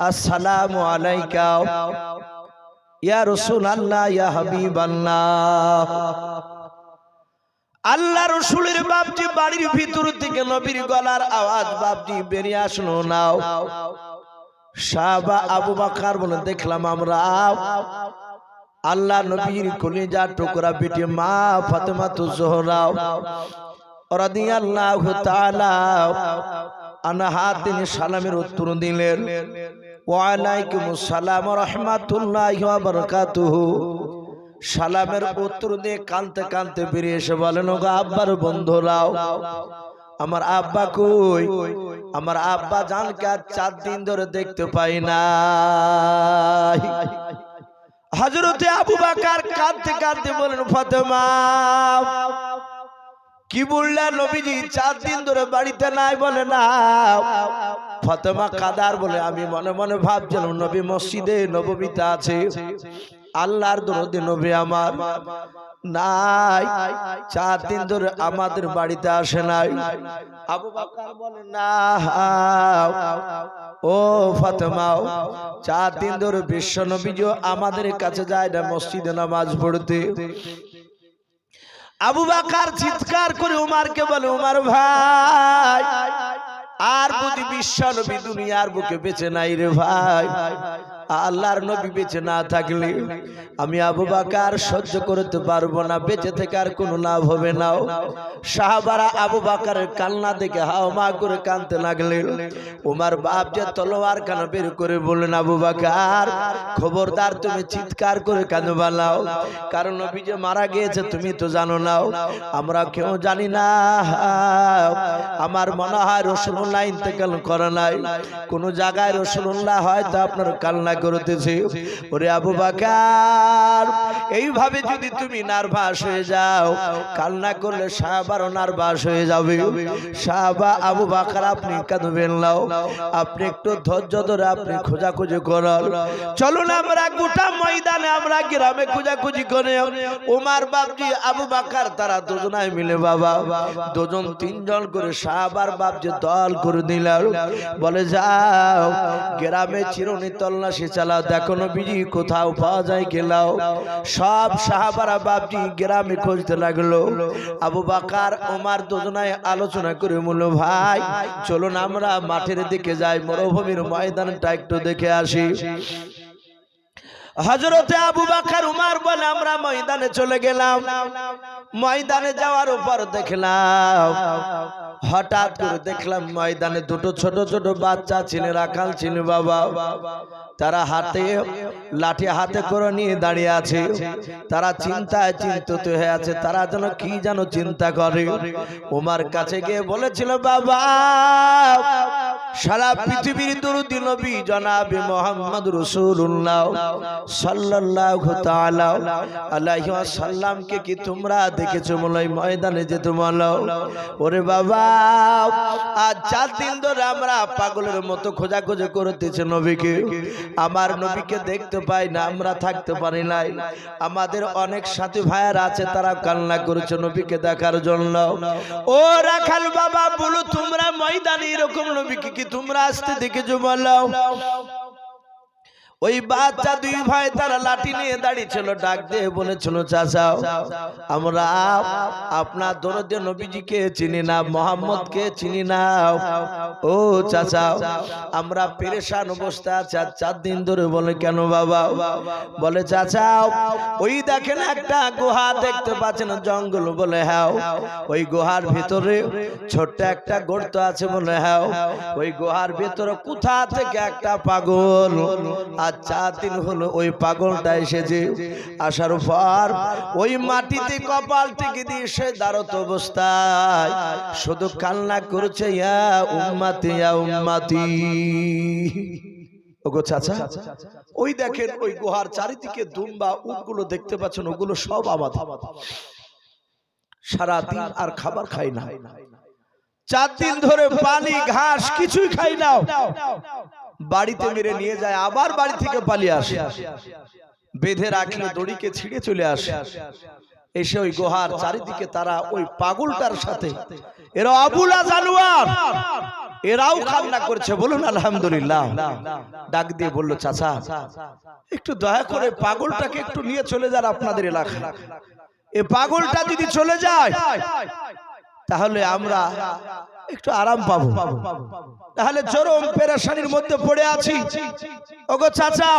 আসসালামু আলাইকা ইয়া রাসূলুল্লাহ ইয়া হাবিবাল্লাহ। আল্লাহ রাসূলের বাপজি বাড়ির ভিতর থেকে নবীর গলার আওয়াজ বাপজি বেরিয়ে আসলো না। সাহাবা আবু বকর বলে, দেখলাম আমরা আল্লাহ নবীর কলিজার টুকরা বেটি মা ফাতেমা জোহরা রাদিয়াল্লাহু তাআলা আনহা তিনি সালামের উত্তর দিলেন, ওয়া আলাইকুমুস সালাম ওয়া রাহমাতুল্লাহি ওয়া বারাকাতুহু। সালামের উত্তর দিয়ে কাঁদতে কাঁদতে বেরিয়ে এসে বলেন, ওগো আব্বার বন্ধুরাও, আমার আব্বা কই? আমার আব্বা জানকে আজ 4 দিন ধরে দেখতে পাই না। হযরতে আবু বকর কাঁদতে কাঁদতে বলেন, ফাতেমা কি বললেন নবীজি 4 দিন ধরে বাড়িতে নাই? বলে না। ফাতেমা কাদার বলে, আমি মনে মনে ভাবছিলাম নবী মসজিদে নববীতে আছে, আল্লাহর দরুদে নবী আমার নাই, 4 দিন ধরে আমাদের বাড়িতে আসে নাই। আবু বকর বলে না, ও ফাতেমা 4 দিন ধরে বিশ্ব নবীজি আমাদের কাছে যায় না মসজিদে নামাজ পড়তে। আবু বকর চিৎকার করে উমরকে বলে, উমর ভাই আর বুঝি বিশ্ব নবী দুনিয়ার বুকে বেঁচে নাই রে ভাই, আল্লাহর নবী বেঁচে না থাকলে আমি আবু বকর সহ্য করতে পারবো না, বেঁচে থেকে আর কোনো লাভ হবে না। সাহাবারা আবু বকরের কান্না দেখে হাওমা করে কাঁদতে লাগলেন। ওমর বাপ যে তলোয়ার কানা বের করে বললেন, আবু বকর খবরদার তুমি চিৎকার করে কাঁদবা না, কারণ নবী যে মারা গিয়েছে তুমি তো জানো না, আমরা কেউ জানি না। আমার মনে হয় রাসূলুল্লাহ ইন্তেকাল করে নাই, কোন জায়গায় রাসূলুল্লাহ হয়তো আপনার কান্না করতেছে। ওরে আবু বকর এইভাবে যদি তুমি নার্ভাস হয়ে যাও, কান্না করলে সাহাবারও নার্ভাস হয়ে যাবে। সাহাবা আবু বকর আপনি কাঁদবেন না, আপনি একটু ধৈর্য ধরে আপনি খোঁজাখুঁজি করেন। চলুন আমরা গোটা ময়দানে আমরা গ্রামে খোঁজাখুঁজি করে ওমর বাপজি আবু বকর তারা দুজনায় মিলে বাবা দুজন তিনজন করে সাহাবার বাপজি দল করে দিলাম। বলে যাও গ্রামে চিরুনি তল্লাশি চালাও, দেখো নবীজি কোথাও পাওয়া যায় গেলাও। সব সাহাবারা বাপজি গ্রামে খুঁজতে লাগলো। আবু বকর ওমর দুজনায় আলোচনা করে বলল, ভাই চলুন আমরা মাঠের দিকে যাই, মরুভূমির ময়দানটা একটু দেখে আসি। হযরতে আবু বকর উমর বলে আমরা ময়দানে চলে গেলাম। ময়দানে যাওয়ার উপর দেখলাম, হঠাৎ করে দেখলাম ময়দানে দুটো ছোট ছোট বাচ্চা ছিল, রাখাল ছিল বাবা, তারা হাতে লাঠি হাতে করে নিয়ে দাঁড়িয়ে আছে। তারা চিন্তায় চিন্তিত হয়ে আছে, তারা যেন কি যেন চিন্তা করে। ওমর কাছে গিয়ে বলেছিল, বাবা সারা পৃথিবীর দরুদ নবী জনাবে মুহাম্মদ রাসূলুল্লাহ সাল্লাল্লাহু তাআলা আলাইহি ওয়াসাল্লামকে কি তোমরা দেখেছো? বলে ময়দানে যে তোমরা, ওরে বাবা আজ 4 দিন ধরে আমরা পাগলের মতো খোঁজাখুঁজি করতেছি নবীকে, আমার নবীকে দেখতে পাই না, আমরা থাকতে পারি নাই। আমাদের অনেক সাথী ভাইয়ার আছে, তারা কান্না করেছে নবীকে দেখার জন্য। ও রাখাল বাবা বলো, তোমরা ময়দানে এরকম নবীকে কি তোমরা আসতে দেখেছো? বলো। ওই বাচ্চা দুই ভাই তারা লাঠি নিয়ে দাঁড়িয়েছিল, ডাক দিয়ে বলেছিল, চাচা আমরা আপনার দরদে নবীজিকে চিনি না, মোহাম্মদকে চিনি না। ও চাচা আমরা পেরেশান অবস্থা আছি 4 দিন ধরে। বলে কেন বাবা? বলে চাচা ওই দেখেন একটা গুহা দেখতে পাচ্ছেন জঙ্গল। বলে হ্যাঁ। ওই গুহার ভিতরে ছোট্ট একটা গর্ত আছে। বলে হ্যাঁ। ওই গুহার ভিতরে কোথা থেকে একটা পাগল, 4 দিন হলো ওই পাগলটা এসেছে। আসার পর ওই মাটিতে কপাল টিকে দিয়ে সে দাঁড়াত অবস্থায় শুধু কান্না করছে, ইয়া উম্মতি ইয়া উম্মতি। ওগো চাচা ওই দেখেন ওই গুহার চারিদিকে দুম্বা উটগুলো দেখতে পাচ্ছেন, ওগুলো সব আমাদের। সারা দিন আর খাবার খাই না, 4 দিন ধরে পানি ঘাস কিছুই খাই না। বাড়িতে মেরে নিয়ে যায়, আবার বাড়ি থেকে পালিয়ে আসে, বেঁধে রাখলে দড়িকে ছিঁড়ে চলে আসে। এসে ওই গুহার চারিদিকে তারা ওই পাগলটার সাথে, এরা আবুলা জানোয়ার, এরাও কান্না করছে। বলুন আলহামদুলিল্লাহ। ডাক দিয়ে বলল, চাচা একটু দয়া করে পাগলটাকে একটু নিয়ে চলে যান আপনাদের এলাকায়। এই পাগলটা যদি চলে যায় তাহলে আমরা একটু আরাম পাবো, তাহলে চরম পেরেশানির মধ্যে পড়ে আছি। ওগো চাচা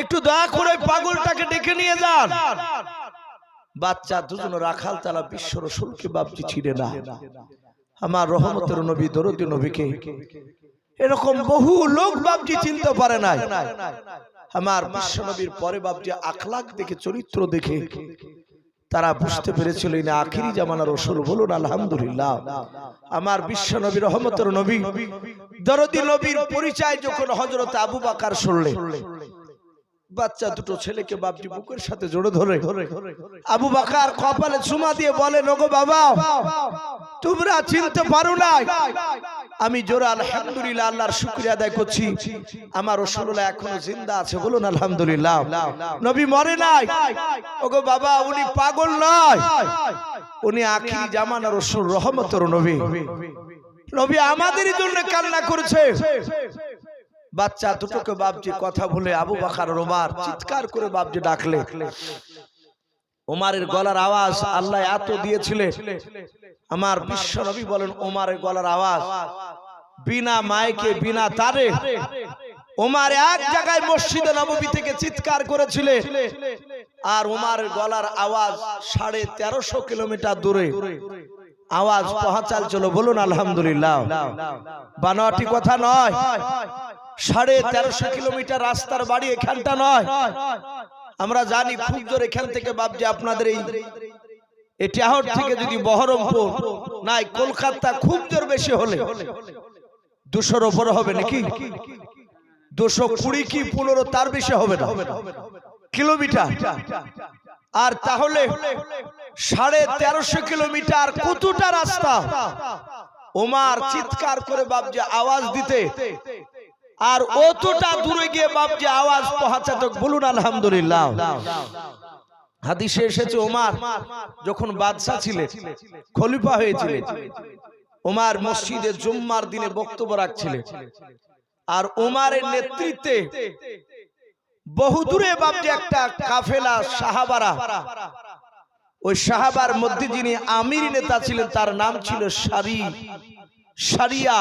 একটু দয়া করে পাগলটাকে ডেকে নিয়ে যান। বাচ্চা দুজন রাখাল তারা বিশ্ব রাসূলকে বাপজি ছিড়ে না, আমার রহমতের নবী দরদি নবীকে এরকম বহু লোক বাপজি চিনতে পারে নাই। আমার বিশ্ব নবীর পরে বাপজি আখলাক দেখে, চরিত্র দেখে তারা বুঝতে পেরেছিল না আখিরি জামানার রাসূল। বলুন আলহামদুলিল্লাহ। আমার বিশ্ব নবী রহমতের নবী দরদি নবীর পরিচয় যখন হযরত আবু বকর শুনলেন, বাচ্চা দুটো ছেলেকে বাপজি বুকের সাথে জড়ে ধরে আবু বকর কপালে চুমা দিয়ে বলেন, ওগো বাবা তোমরা চিনতে পারো না, আমি জোরে আলহামদুলিল্লাহ আল্লাহর শুকরিয়া আদায় করছি আমার রাসূলুল্লাহ এখনো জিন্দা আছে, বলুন আলহামদুলিল্লাহ। নবী মরে নাই, ওগো বাবা উনি পাগল নয়, উনি আখিরি জামানার রাসূল, রহমতের নবী। নবী আমাদের জন্য কান্না করেছে। বাচ্চা দুটোকে বাপজি কথা বলে আবু বকর ওমর চিৎকার করে বাপজি ডাকলে, ওমরের গলার আওয়াজ আল্লাহ এত দিয়েছিলেন, আমার বিশ্ব নবী বলেন ওমরের গলার আওয়াজ বিনা মাইকে বিনা তারে ওমর এক জায়গায় মসজিদে নববী থেকে চিৎকার করেছিলেন, আর ওমরের গলার আওয়াজ 1350 কিলোমিটার দূরে আওয়াজ পৌঁছাল ছিল, বলুন আলহামদুলিল্লাহ। বানোয়াটি কথা নয়, 1350 কিলোমিটার রাস্তার বাড়ি এখানটা নয়। আমরা জানি খুব জোর এখান থেকে বাপজি আপনাদের এই এটিহাট থেকে যদি বহরমপুর নাই কলকাতা খুব জোর বেশি হলে 200-র উপরে হবে নাকি, 220 কি 15 তার বেশি হবে না কিলোমিটার। আর তাহলে 1350 কিলোমিটার কতটা রাস্তা ওমর চিৎকার করে বাপজি আওয়াজ দিতে, আর অতটা দূরে গিয়ে বাপজি আওয়াজ পৌঁছাতো, বলুন আলহামদুলিল্লাহ। হাদিসে এসেছে ওমর যখন বাদশা ছিলেন, খলিফা হয়েছিলেন, ওমর মসজিদে জুম্মার দিনে বক্তব্য রাখছিলেন, আর ওমরের নেতৃত্বে বহু দূরে বাপজি একটা কাফেলা সাহাবারা, ওই সাহাবার মধ্যে যিনি আমির নেতা ছিলেন তার নাম ছিল সারিয়া।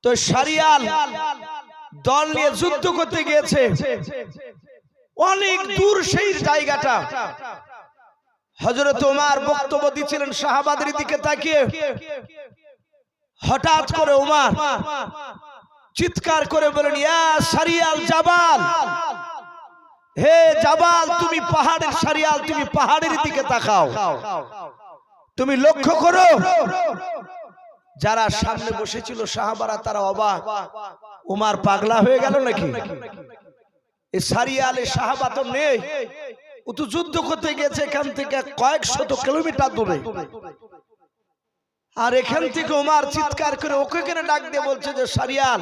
তো সারিয়াল দল নিয়ে যুদ্ধ করতে গিয়েছে, অনেক দূর সেই জায়গাটা। হযরত ওমর বক্তব্য দিচ্ছিলেন সাহাবাদের দিকে তাকিয়ে, হঠাৎ করে ওমর চিৎকার করে বলেন, ইয়া সারিয়াল জাবাল, হে জাবাল তুমি পাহাড়ের সারিয়াল, তুমি পাহাড়ের দিকে তাকাও, তুমি লক্ষ্য করো। যারা সামনে বসেছিল সাহাবারা তারা অবাক, ওমর পাগলা হয়ে গেল নাকি? এই সারিয়ালে সাহাবা তো নেই, ও তো যুদ্ধ করতে গেছে এখান থেকে কয়েক শত কিলোমিটার দূরে, আর এখান থেকে ওমর চিৎকার করে ওকে কেন ডাক দিয়ে বলছে যে সারিয়াল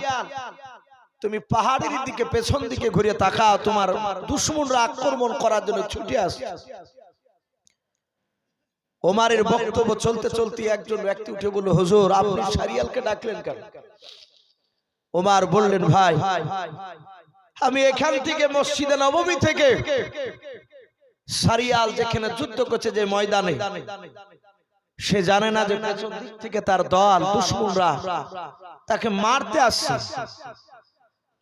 তুমি পাহাড়ের দিকে পেছন দিকে ঘুরে তাকাও, তোমার দুশমনরা আক্রমণ করার জন্য ছুটে আসছে। ওমরের বক্তব্য চলতে চলতে একজন ব্যক্তি উঠে বলল, হুজুর আপনি সারিয়ালকে ডাকলেন কেন? ওমর বললেন, ভাই আমি এখান থেকে মসজিদে নববী থেকে সারিয়াল যেখানে যুদ্ধ করছে যে ময়দানে, সে জানে না যে পেছন দিক থেকে তার দল দুশমনরা তাকে মারতে আসছে।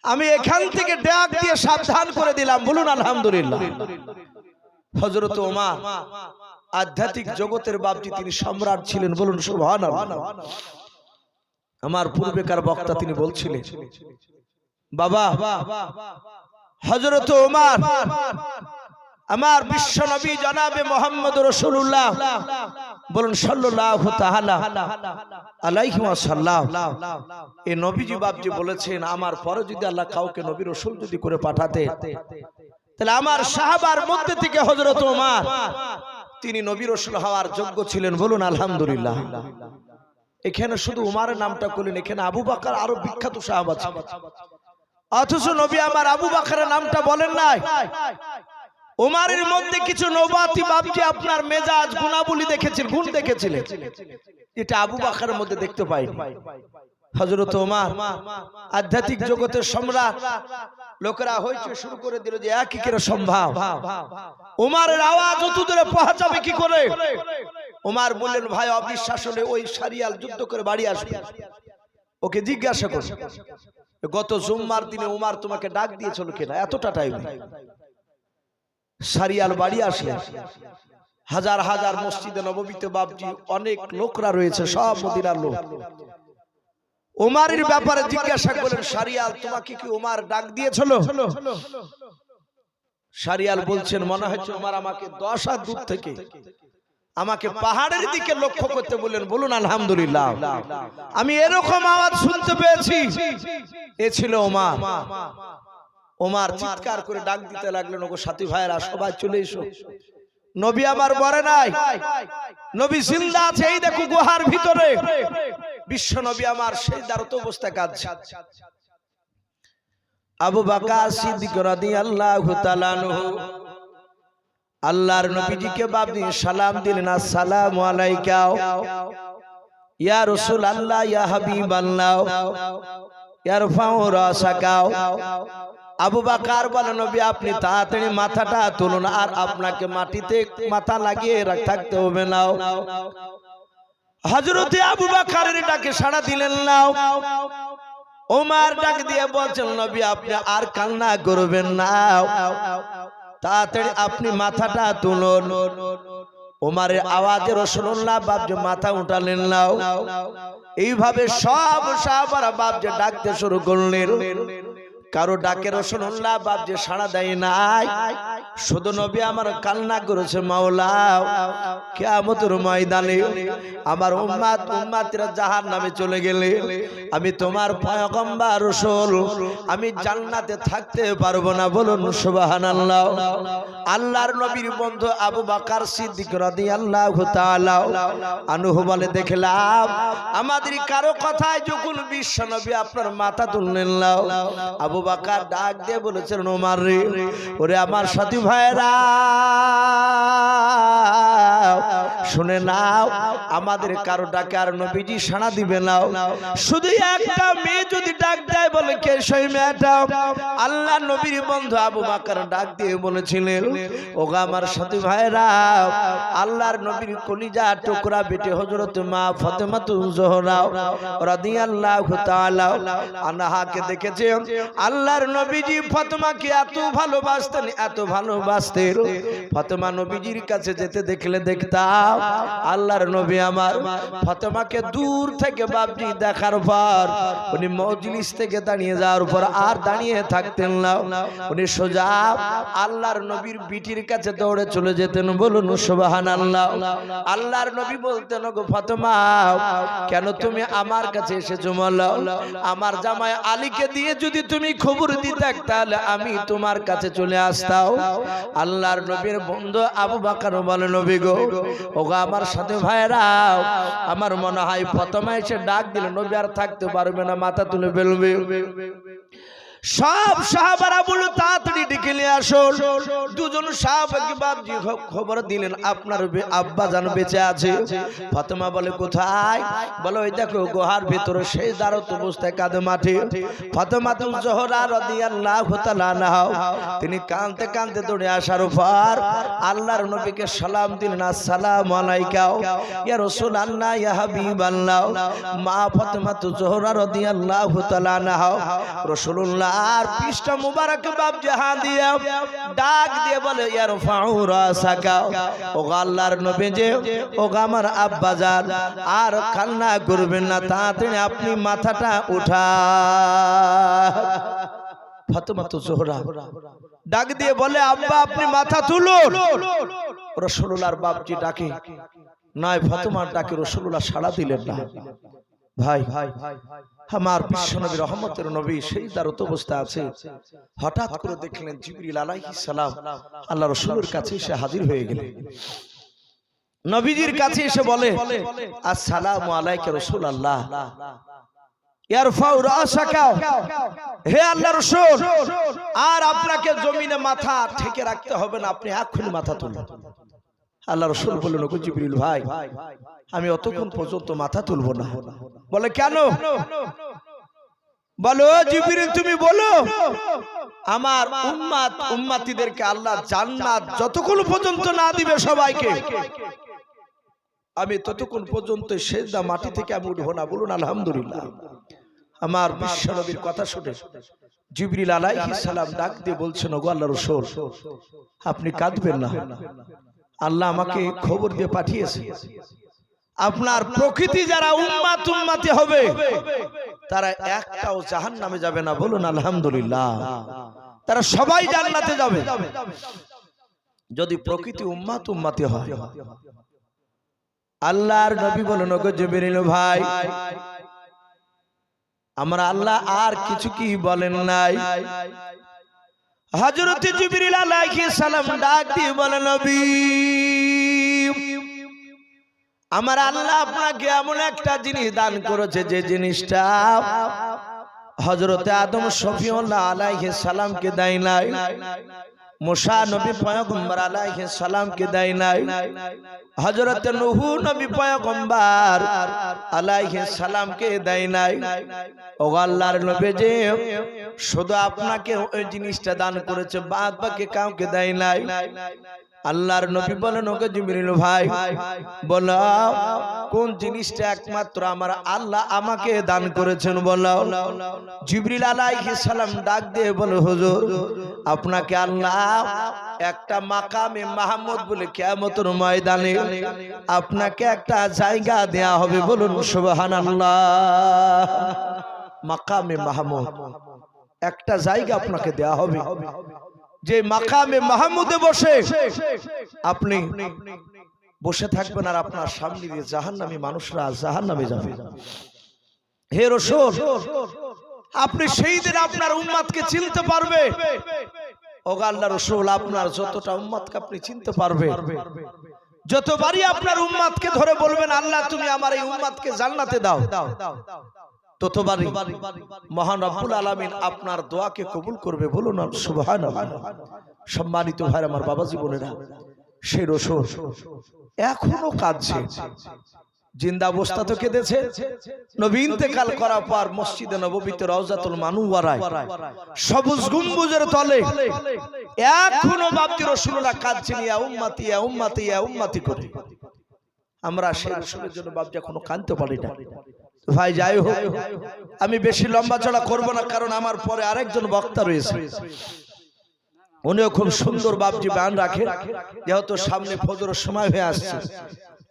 আমি এখান থেকে ডাক দিয়ে সাবধান করে দিলাম, বলুন আলহামদুলিল্লাহ। হযরত ওমর আধ্যাত্মিক জগতের বাপজি, তিনি সম্রাট ছিলেন, বলুন সুবহানাল্লাহ। আমার পূর্বেকার বক্তা তিনি বলছিলেন, বাবা হযরত ওমর আমার বিশ্ব নবী জনাবে মুহাম্মদ রাসূলুল্লাহ, বলুন সাল্লাল্লাহু তাআলা আলাইহি ওয়াসাল্লাম, এই নবীজি বাপজি বলেছেন আমার পরে যদি আল্লাহ কাউকে নবী রাসূল যদি করে পাঠাতে, তাহলে আমার সাহাবার মধ্যে থেকে হযরত ওমর তিনি নবী রাসূল হওয়ার যোগ্য ছিলেন, বলুন আলহামদুলিল্লাহ। এখানে শুধু ওমরের নামটা করলেন, এখানে আবু বকর আরো বিখ্যাত সাহাবা ছিল, অথচ নবী আমার আবু বকরের নামটা বলেন নাই। ওমরের মধ্যে কিছু নবাতি বাপজি আপনার মেজাজ গুণাবলী দেখেছেন, গুণ দেখেছিলেন, এটা আবু বকরের মধ্যে দেখতে পাইনি। হযরত ওমর আধ্যাত্মিক জগতের সম্রাট, লোকেরা হইচই শুরু করে দিল যে একই করে সম্ভব, ওমরের আওয়াজ অত দূরে পৌঁছাবে কি করে? ওমর বললেন, ভাই অবিশ্বাস হলে ওই সারিয়াল যুদ্ধ করে বাড়ি আসবে, ওকে জিজ্ঞাসা করো গত জুম্মার দিনে ওমর তোমাকে ডাক দিয়েছিল কিনা, এতটা টাইম। সারিয়াল বাড়ি আসলেন, হাজার হাজার মসজিদে নববীতে বাপজি অনেক লোকরা রয়েছে, সব মদিনার লোক। ওমরের ব্যাপারে জিজ্ঞাসা করলেন, সারিয়াল তোমাকে কি ওমর ডাক দিয়েছিল? সারিয়াল বলছেন, মনে হচ্ছে ওমর আমাকে 10 হাত দূর থেকে আমাকে পাহাড়ের দিকে লক্ষ্য করতে বললেন, বলুন আলহামদুলিল্লাহ। আমি এরকম আওয়াজ শুনতে পেয়েছি, এ ছিল ওমর। ওমর চিৎকার করে ডাক দিতে লাগলেন, ওগো সাথী ভাইরা সবাই চলে এসো, নবী আমার মরে নাই, নবী জিন্দা আছে, এই দেখো গুহার ভিতরে বিশ্ব নবী আমার সেই দারত অবস্থায় কাঁদছে। আবু বকর সিদ্দিক রাদিয়াল্লাহু তাআলা আনহু আল্লাহর নবীজিকে বাপ দিয়ে সালাম দিলেন, আসসালামু আলাইকা ইয়া রাসূলুল্লাহ ইয়া হাবিবাল্লাহ ইয়ারফাউ রাসাকা। আবু বকর বলেন, নবী আপনি তাড়াতাড়ি মাথাটা তুলুন, আর আপনাকে মাটিতে মাথা লাগিয়ে থাকতে হবে না। হযরতে আবু বকরের ডাকে সাড়া দিলেন না। ওমর ডাক দিয়ে বলছেন, নবী আপনি আর কান্না করবেন না, তাড়াতাড়ি আপনি মাথাটা তুলুন। ওমরের আওয়াজে রাসূলুল্লাহ বাপজি মাথা উঠালেন না। এইভাবে সব সাহাবারা বাপজি ডাকতে শুরু করলেন। কারো ডাকে রাসূলুল্লাহ বাপজি সাড়া দেয় নাই, শুধু নবী আমার কান্না করেছে, মাওলা কিয়ামতের ময়দানে আমার উম্মতরা জাহান্নামে চলে গেলে আমি তোমার পয়গম্বর রাসূল আমি জান্নাতে থাকতে পারবো না। বলুন সুবহানাল্লাহ। আল্লাহর নবীর বন্ধু আবু বকর সিদ্দিক রাদিয়াল্লাহু তাআলা আনহু বলে, দেখলাম আমাদের কারো কথায় যখন বিশ্ব নবী আপনার মাথা তুললেন না, আবু বকর ডাক দিয়ে বলেছেন, ওমর রে, ওরে আমার সাথী ভাইরা শুনে নাও, আমাদের কারো ডাকে আর নবীজি সাড়া দিবে না। শুধু একটা মেয়ে যদি ডাক দেয়, বলে কে সেই মেয়েটা? আল্লাহ নবীর বন্ধু আবু বকর ডাক দিয়ে বলেছিলেন, ওগো আমার সাথী ভাইরা, আল্লাহর নবীর কলিজা টুকরা বেটি হযরত মা ফাতেমাতুজ জোহরা রাদিয়াল্লাহু তাআলা আনহাকে দেখেছে। আল্লাহর নবীজি ফাতেমাকে এত ভালোবাসতেন, এত ভালোবাসতেন, ফাতেমা নবীজির কাছে যেতে দেখলে দেখতাম আল্লাহর নবী আমার ফাতেমাকে দূর থেকে বাপজি দেখার পর উনি মজলিস থেকে দাঁড়িয়ে যাওয়ার পর আর দাঁড়িয়ে থাকতেন না, উনি সোজা আল্লাহর নবীর বিটির কাছে দৌড়ে চলে যেতেন। বলুন সুবহানাল্লাহ। আল্লাহর নবী বলতেন, গো ফাতেমা কেন তুমি আমার কাছে এসেছো? বলো, আমার জামাই আলীকে দিয়ে যদি তুমি খবর দিতে তাহলে আমি তোমার কাছে চলে আসতাম। আল্লাহর নবীর বন্ধু আবু বকর বলে, নবী গো, ওগো আমার সাথে ভাইরা, আমার মনে হয় ফাতেমা এসে ডাক দিলে নবী আর থাকতে পারবে না, মাথা তুলে ফেলবে। সব সাহাবারা বলল, তাড়াতাড়ি ডেকে নিয়ে আসো। দুজন সাহাবাকে বাপজি খবর দিলেন, আপনার আব্বা জান বেঁচে আছে। ফাতেমা বলে, কোথায়? বলে, ওই দেখো গুহার ভিতরে সেই দাঁড়াত অবস্থায় কাঁদে মাঠে। ফাতেমাতুজ জোহরা রাদিয়াল্লাহু তাআলা আনহা তিনি কাঁদতে কাঁদতে দৌড়ে আসার পর আল্লাহর নবীকে সালাম দিলেন, আসসালামু আলাইকা ইয়া রাসূলুল্লাহ ইয়া হাবিবাল্লাহ। মা ফাতেমাতুজ জোহরা রাদিয়াল্লাহু তাআলা আনহা রাসূলুল্লাহ আর পৃষ্ঠা মুবারক বাপ জাহান দিয়ে ডাক দিয়ে বলে, ইয়ারফাউ রাসাকা, ওগো আল্লাহর নবী যে, ওগো আমার আব্বা জান আর কান্না করবেন না, তাড়াতাড়ি আপনি মাথাটা উঠান। ফাতেমাতুজ জোহরা ডাক দিয়ে বলে, আব্বা আপনি মাথা তুলুন। রাসূলুল্লাহর বাপজি ডাকে নয়, ফাতেমার ডাকে রাসূলুল্লাহ সাড়া দিলেন না। ভাই আমার বিশ্বনবী রহমতের নবী সেই দারত অবস্থা আছে। হঠাৎ করে দেখলেন জিবরিল আলাইহিস সালাম আল্লাহ রাসূলের কাছে এসে হাজির হয়ে গেলেন। নবীজির কাছে এসে বলে, আসসালামু আলাইকা রাসূলুল্লাহ ইয়ারফাউ রাসাকা, হে আল্লাহর রাসূল, আর আপনাকে জমিনে মাথা ঠেকে রাখতে হবে না, আপনি এক্ষুনি মাথা তুলুন। আল্লাহ রাসূল বললেন, ওগো জিবরিল ভাই, আমি অতক্ষণ পর্যন্ত মাথা তুলবো না। বলে, কেন? বলো জিবরিল তুমি বলো, আমার উম্মতিদেরকে আল্লাহ জান্নাত যতক্ষণ পর্যন্ত না দিবে সবাইকে, আমি ততক্ষণ পর্যন্ত সেজদা মাটি থেকে আমি উঠবো না। বলুন আলহামদুলিল্লাহ। আমার বিশ্বনবীর কথা শুনে জিবরিল আলাইহিস সালাম ডাক দিয়ে বলছেন, ওগো আল্লাহর রাসূল, আপনি কাঁদবেন না, আল্লাহ আমাকে খবর দিয়ে পাঠিয়েছে, আপনার প্রকৃতি যারা উম্মতি হবে তারা একটাও জাহান্নামে যাবে না। বলুন আলহামদুলিল্লাহ। তারা সবাই জান্নাতে যাবে যদি প্রকৃতি উম্মতি হয়। আল্লাহর নবী বলেন, ওগো জিবরিল ভাই, আমরা আল্লাহ আর কিছু কি বলেন নাই? হযরত জিবরিল আলাইহিস সালাম ডাক দিয়ে বলেন, নবী আমার আল্লাহ আপনাকে এমন একটা জিনিস দান করেছে যে জিনিসটা হযরতে আদম শফিউল্লাহ আলাইহিস সালামকে দেয় নাই, মুসা নবী পয়গম্বর আলাইহিস সালামকে দেয় নাই, হযরতে নূহ নবী পয়গম্বর আলাইহিস সালামকে দেয় নাই। ও আল্লাহর নবী যে শুধু আপনাকে ওই জিনিসটা দান করেছে, বাদ বাকি কাউকে দেয় নাই। আল্লাহর নবী বলেন, ওকে জিবরিল ভাই বলো কোন জিনিসটা একমাত্র আমার আল্লাহ আমাকে দান করেছেন বলো। জিবরিল আলাইহিস সালাম ডাক দিয়ে বলে, হুজুর আপনাকে আল্লাহ একটা মাকামে মাহমুদ বলে কিয়ামতের ময়দানে আপনাকে একটা জায়গা দেয়া হবে, বলুন সুবহানাল্লাহ। মাকামে মাহমুদ, একটা জায়গা আপনাকে দেয়া হবে, যে মাকামে মাহমুদে বসে আপনি বসে থাকবেন আর আপনার সামনে দিয়ে জাহান্নামী মানুষরা জাহান্নামে যাবে। হে রাসূল, আপনি সেই দিন আপনার উম্মতকে চিনতে পারবে। ও আল্লাহর রাসূল, আপনার যতটা উম্মতকে আপনি চিনতে পারবে, যতবারই আপনার উম্মতকে ধরে বলবেন আল্লাহ তুমি আমার এই উম্মতকে জান্নাতে দাও, ততবারই মহান রব্বুল আলামিন আপনার দোয়াকে কবুল করবে, বলুন সুবহানাল্লাহ। সম্মানিত ভাই আমার, বাবাজি বোনেরা, সেই রাসূল এখনো কাঁদছে, জিন্দা অবস্থা তো কেঁদেছে। নবী ইন্তেকাল করার পর মসজিদে নববীতে রওজাতুল মানুওয়ারায় সবুজ গম্বুজের তলে এখনো বাপজি রাসূলুল্লাহ কাঁদছেন, ইয়া উম্মতি ইয়া উম্মতি ইয়া উম্মতি করে। আমরা সেই রাসূলের জন্য বাপজি এখনো কাঁদতে পারি না। ভাই যাই হোক, আমি বেশি লম্বা চড়া করব না, কারণ আমার পরে আরেকজন বক্তা রয়েছে, উনিও খুব সুন্দর বাপজি গান রাখে। যেহেতু সামনে ফজরের সময় হয়ে আসছে,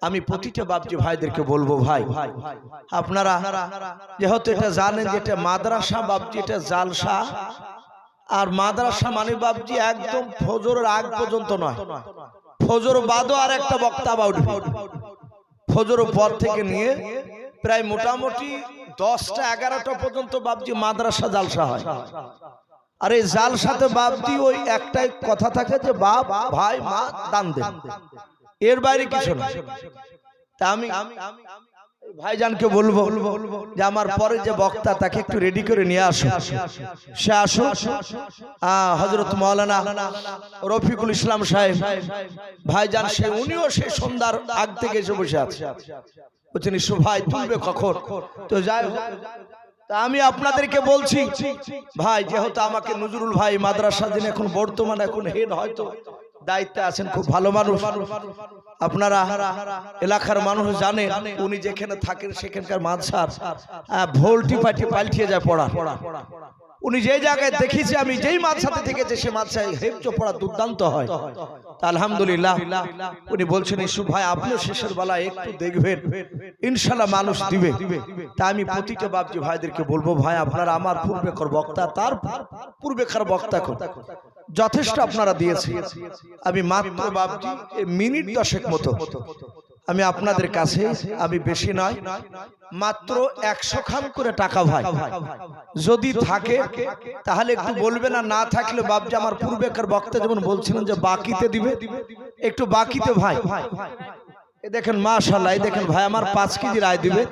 আমি প্রতিটা বাপজি ভাইদেরকে বলবো, ভাই আপনারা যেহেতু এটা জানেন যে এটা মাদ্রাসা বাপজি, এটা জালসা। আর মাদ্রাসা মানে বাপজি একদম ফজরের আগ পর্যন্ত নয়, ফজর বাদও আর একটা বক্তা উঠবে। ফজর পর থেকে নিয়ে প্রায় মোটামুটি 10টা 11টা পর্যন্ত বাপজি মাদ্রাসা জালসা হয়। আর এই জালসাতে বাপজি ওই একটাই কথা থাকে যে বাপ ভাই মা দান দেন, এর বাইরে কিছু না। তা আমি ভাইজানকে বলবো যে আমার পরে যে বক্তা তাকে একটু রেডি করে নিয়ে আসো, সে আসো। হযরত মাওলানা রফিকুল ইসলাম সাহেব ভাইজান, সে উনিও সেই সন্ধ্যার আগ থেকে এসে বসে আছে, বলছেন ইসু ভাই তুলবে কখন। তো যাই হোক, তা আমি আপনাদেরকে বলছি ভাই, যেহেতু আমাকে নজরুল ভাই মাদ্রাসা দিন এখন বর্তমানে এখন হেড হয়তো দায়িত্বে আছেন, খুব ভালো মানুষ, আপনারা এলাকার মানুষ জানে উনি যেখানে থাকেন সেখানকার মাদ্রাসার ভোল্টি পাটি পাল্টিয়ে যায় পড়া। উনি যে জায়গায় দেখেছি আমি, যেই মাদ্রাসাতে থেকেছে সে মাদ্রাসায় হেফজ পড়া দুর্দান্ত হয়। আলহামদুলিল্লাহ উনি বলছেন ইসু ভাই আপনিও শেষের বেলায় একটু দেখবেন, ইনশাআল্লাহ মানুষ দিবে। তা আমি প্রতিটা বাপজি ভাইদেরকে বলবো, ভাই আপনারা আমার পূর্বেকার বক্তা তার পূর্বেকার বক্তা যথেষ্ট আপনারা দিয়েছেন। আমি মাত্র বাপজি মিনিট 10 মতো আমি আপনাদের কাছে, আমি বেশি নয়, মাত্র 100 খান করে টাকা ভাই যদি থাকে তাহলে একটু বলবেন, আর না থাকলে বাপজি আমার পূর্বেকার বক্তা যেমন বলছিলেন যে বাকিতে দিবে, একটু বাকিতে ভাই দেখেন মাশাআল্লাহ, এই দেখেন ভাই আমার 5 কেজি রায় দিবে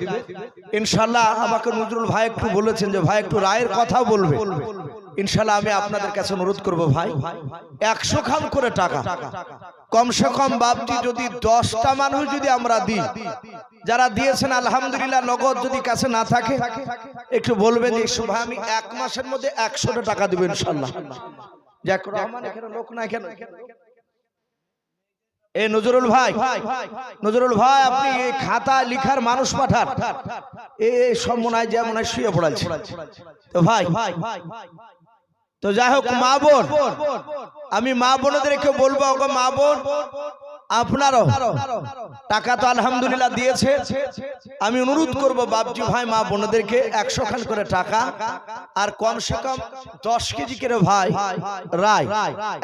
ইনশাআল্লাহ। আমাকে নজরুল ভাই একটু বলেছেন যে ভাই একটু রায়ের কথা বলবে, ইনশাআল্লাহ আমি আপনাদের কাছে অনুরোধ করব ভাই 100 খান করে টাকা কমসে কম বাপজি যদি 10টা মানুষ যদি আমরা দিই, যারা দিয়েছেন আলহামদুলিল্লাহ, নগদ যদি কাছে না থাকে একটু বলবেন যে ভাই আমি 1 মাসের মধ্যে 100টা টাকা দেব ইনশাআল্লাহ। যাক রহমান এখানে লোক না, এখানে এ নজরুল ভাই, নজরুল ভাই আপনি এই খাতা লিখার মানুষ পাঠান, এই সব মনে হয় যেমন শুয়ে পড়াচ্ছে। তো ভাই তো যাই হোক, মা বোন, আমি মা বোনদেরকে বলবো, ওগো মা বোন আপনারও টাকা তো আলহামদুলিল্লাহ দিয়েছে, আমি অনুরোধ করব বাপজি ভাই মা বোনদেরকে 100 খান করে টাকা, আর কমসে কম 10 কেজি করে ভাই রায়,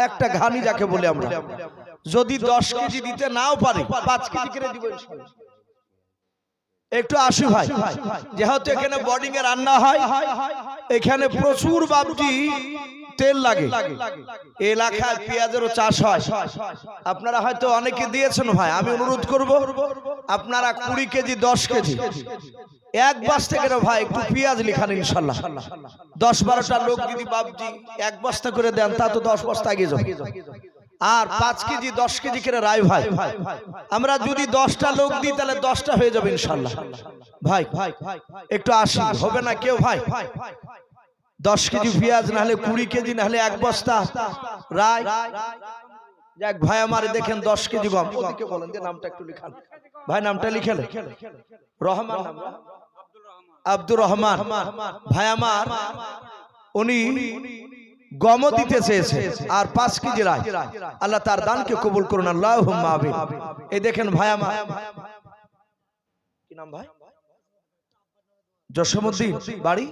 একটা ঘানি যাকে বলে আমরা, যদি 10 কেজি দিতে নাও পারি 5 কেজি করে দিব ইনশাআল্লাহ। একটু আসি ভাই, যেহেতু এখানে বোর্ডিং এ রান্না হয়, এখানে প্রচুর বাপজি তেল লাগে। এলাকায় পেঁয়াজেরও চাষ হয়, আপনারা হয়তো অনেকে দিয়েছেন ভাই। আমি অনুরোধ করব আপনারা 20 কেজি 10 কেজি এক বস্তা করে ভাই একটু পেঁয়াজ লিখান ইনশাল্লাহ। 10-12টা লোক যদি বাবজি এক বস্তা করে দেন তা তো 10 বস্তা আগে যাবে। আর 5 কেজি 10 কেজি করে রায় ভাই, আমরা যদি 10টা লোক দিই তাহলে 10টা হয়ে যাবে ইনশাল্লাহ। ভাই একটু আসি, হবে না কেউ ভাই? 10 কেজি পেঁয়াজ না হলে 20 কেজি না হলে এক বস্তা রায়। যাক ভাই আমার দেখেন 10 কেজি গম। ওদিকে বলেন যে নামটা একটু লিখান ভাই, নামটা লিখেন। রহমান, আব্দুর রহমান ভাই আমার, উনি গম দিতে চেয়েছে আর 5 কেজি রায়। আল্লাহ তার দানকে কবুল করুন, আল্লাহুম্মা আমিন। এই দেখেন ভাই আমার, কি নাম ভাই? জসমউদ্দিন, বাড়ি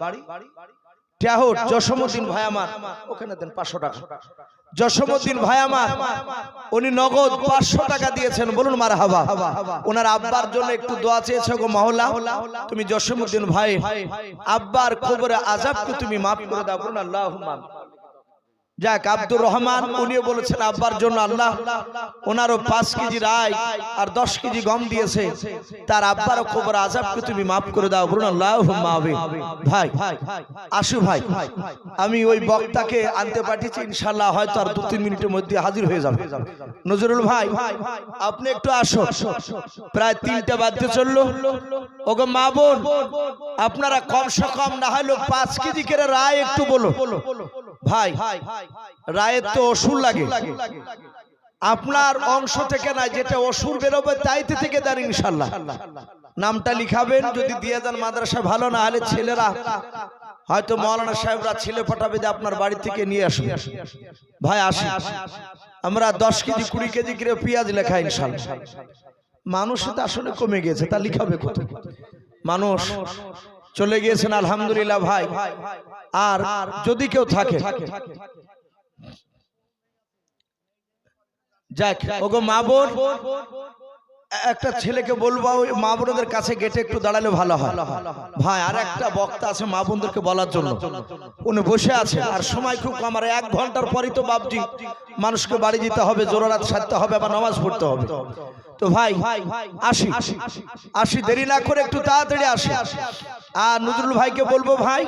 টেহট। জসমউদ্দিন ভাই আমার, ওখানে দেন 500 টাকা। জসমউদ্দিন ভাই আমার, উনি নগদ 500 টাকা দিয়েছেন, বলুন মারহাবা। ওনার আব্বার জন্য একটু দোয়া চেয়েছে গো মাওলা, তুমি জসমউদ্দিন ভাই আব্বার কবরে আযাবকে তুমি মাফ করে দাও, বলুন আল্লাহুম্মা। যাক আব্দুর রহমান উনিও বলেছেন আব্বার জন্য আল্লাহ ওনারও 5 কেজি রায় আর 10 কেজি গম দিয়েছে, তার আব্বারও কবর আযাবকে তুমি maaf করে দাও, বলুন আল্লাহুম্মা আমিন। ভাই আসু ভাই, আমি ওই বক্তাকে আনতে পাঠিয়েছি, ইনশাআল্লাহ হয়তো আর 2-3 মিনিটের মধ্যে হাজির হয়ে যাবে। নজরুল ভাই আপনি একটু আসো, প্রায় 3টা বাজতে চললো। ওগো মা বোন, আপনারা কমসে কম না হলো 5 কেজি করে রায় একটু বলো ভাই। রায়ের তো অসুর লাগে, আপনার অংশ থেকে না, যেটা অসুর বেরোবে তাইতে থেকে দেন ইনশাআল্লাহ। নামটা লিখাবেন, যদি দিয়ে দেন মাদ্রাসা ভালো, না হলে ছেলেরা হয়তো মাওলানা সাহেবরা ছেলে পাঠাবে যে আপনার বাড়ি থেকে নিয়ে আসুন। ভাই আসি, আমরা 10 কেজি 20 কেজি করে পেঁয়াজ লেখা ইনশাআল্লাহ। মানুষ তো আসলে কমে গেছে, তা লিখাবে কত? মানুষ চলে গিয়েছেন আলহামদুলিল্লাহ ভাই। আর যদি কেউ থাকে, যাক ওগো মা বোন, একটা ছেলেকে বলবো ওই মা বোনদের কাছে গেটে একটু দাঁড়ালে ভালো হয় ভাই। আর একটা বক্তা আছে মা বোনদেরকে বলার জন্য, উনি বসে আছে, আর সময় খুব কম, আর 1 ঘন্টার পরই তো বাপজি মানুষকে বাড়ি যেতে হবে, জোরারাত সারতে হবে, আবার নামাজ পড়তে হবে। তো ভাই আসি আসি, দেরি না করে একটু তাড়াতাড়ি আসি। আর নজরুল ভাইকে বলবো ভাই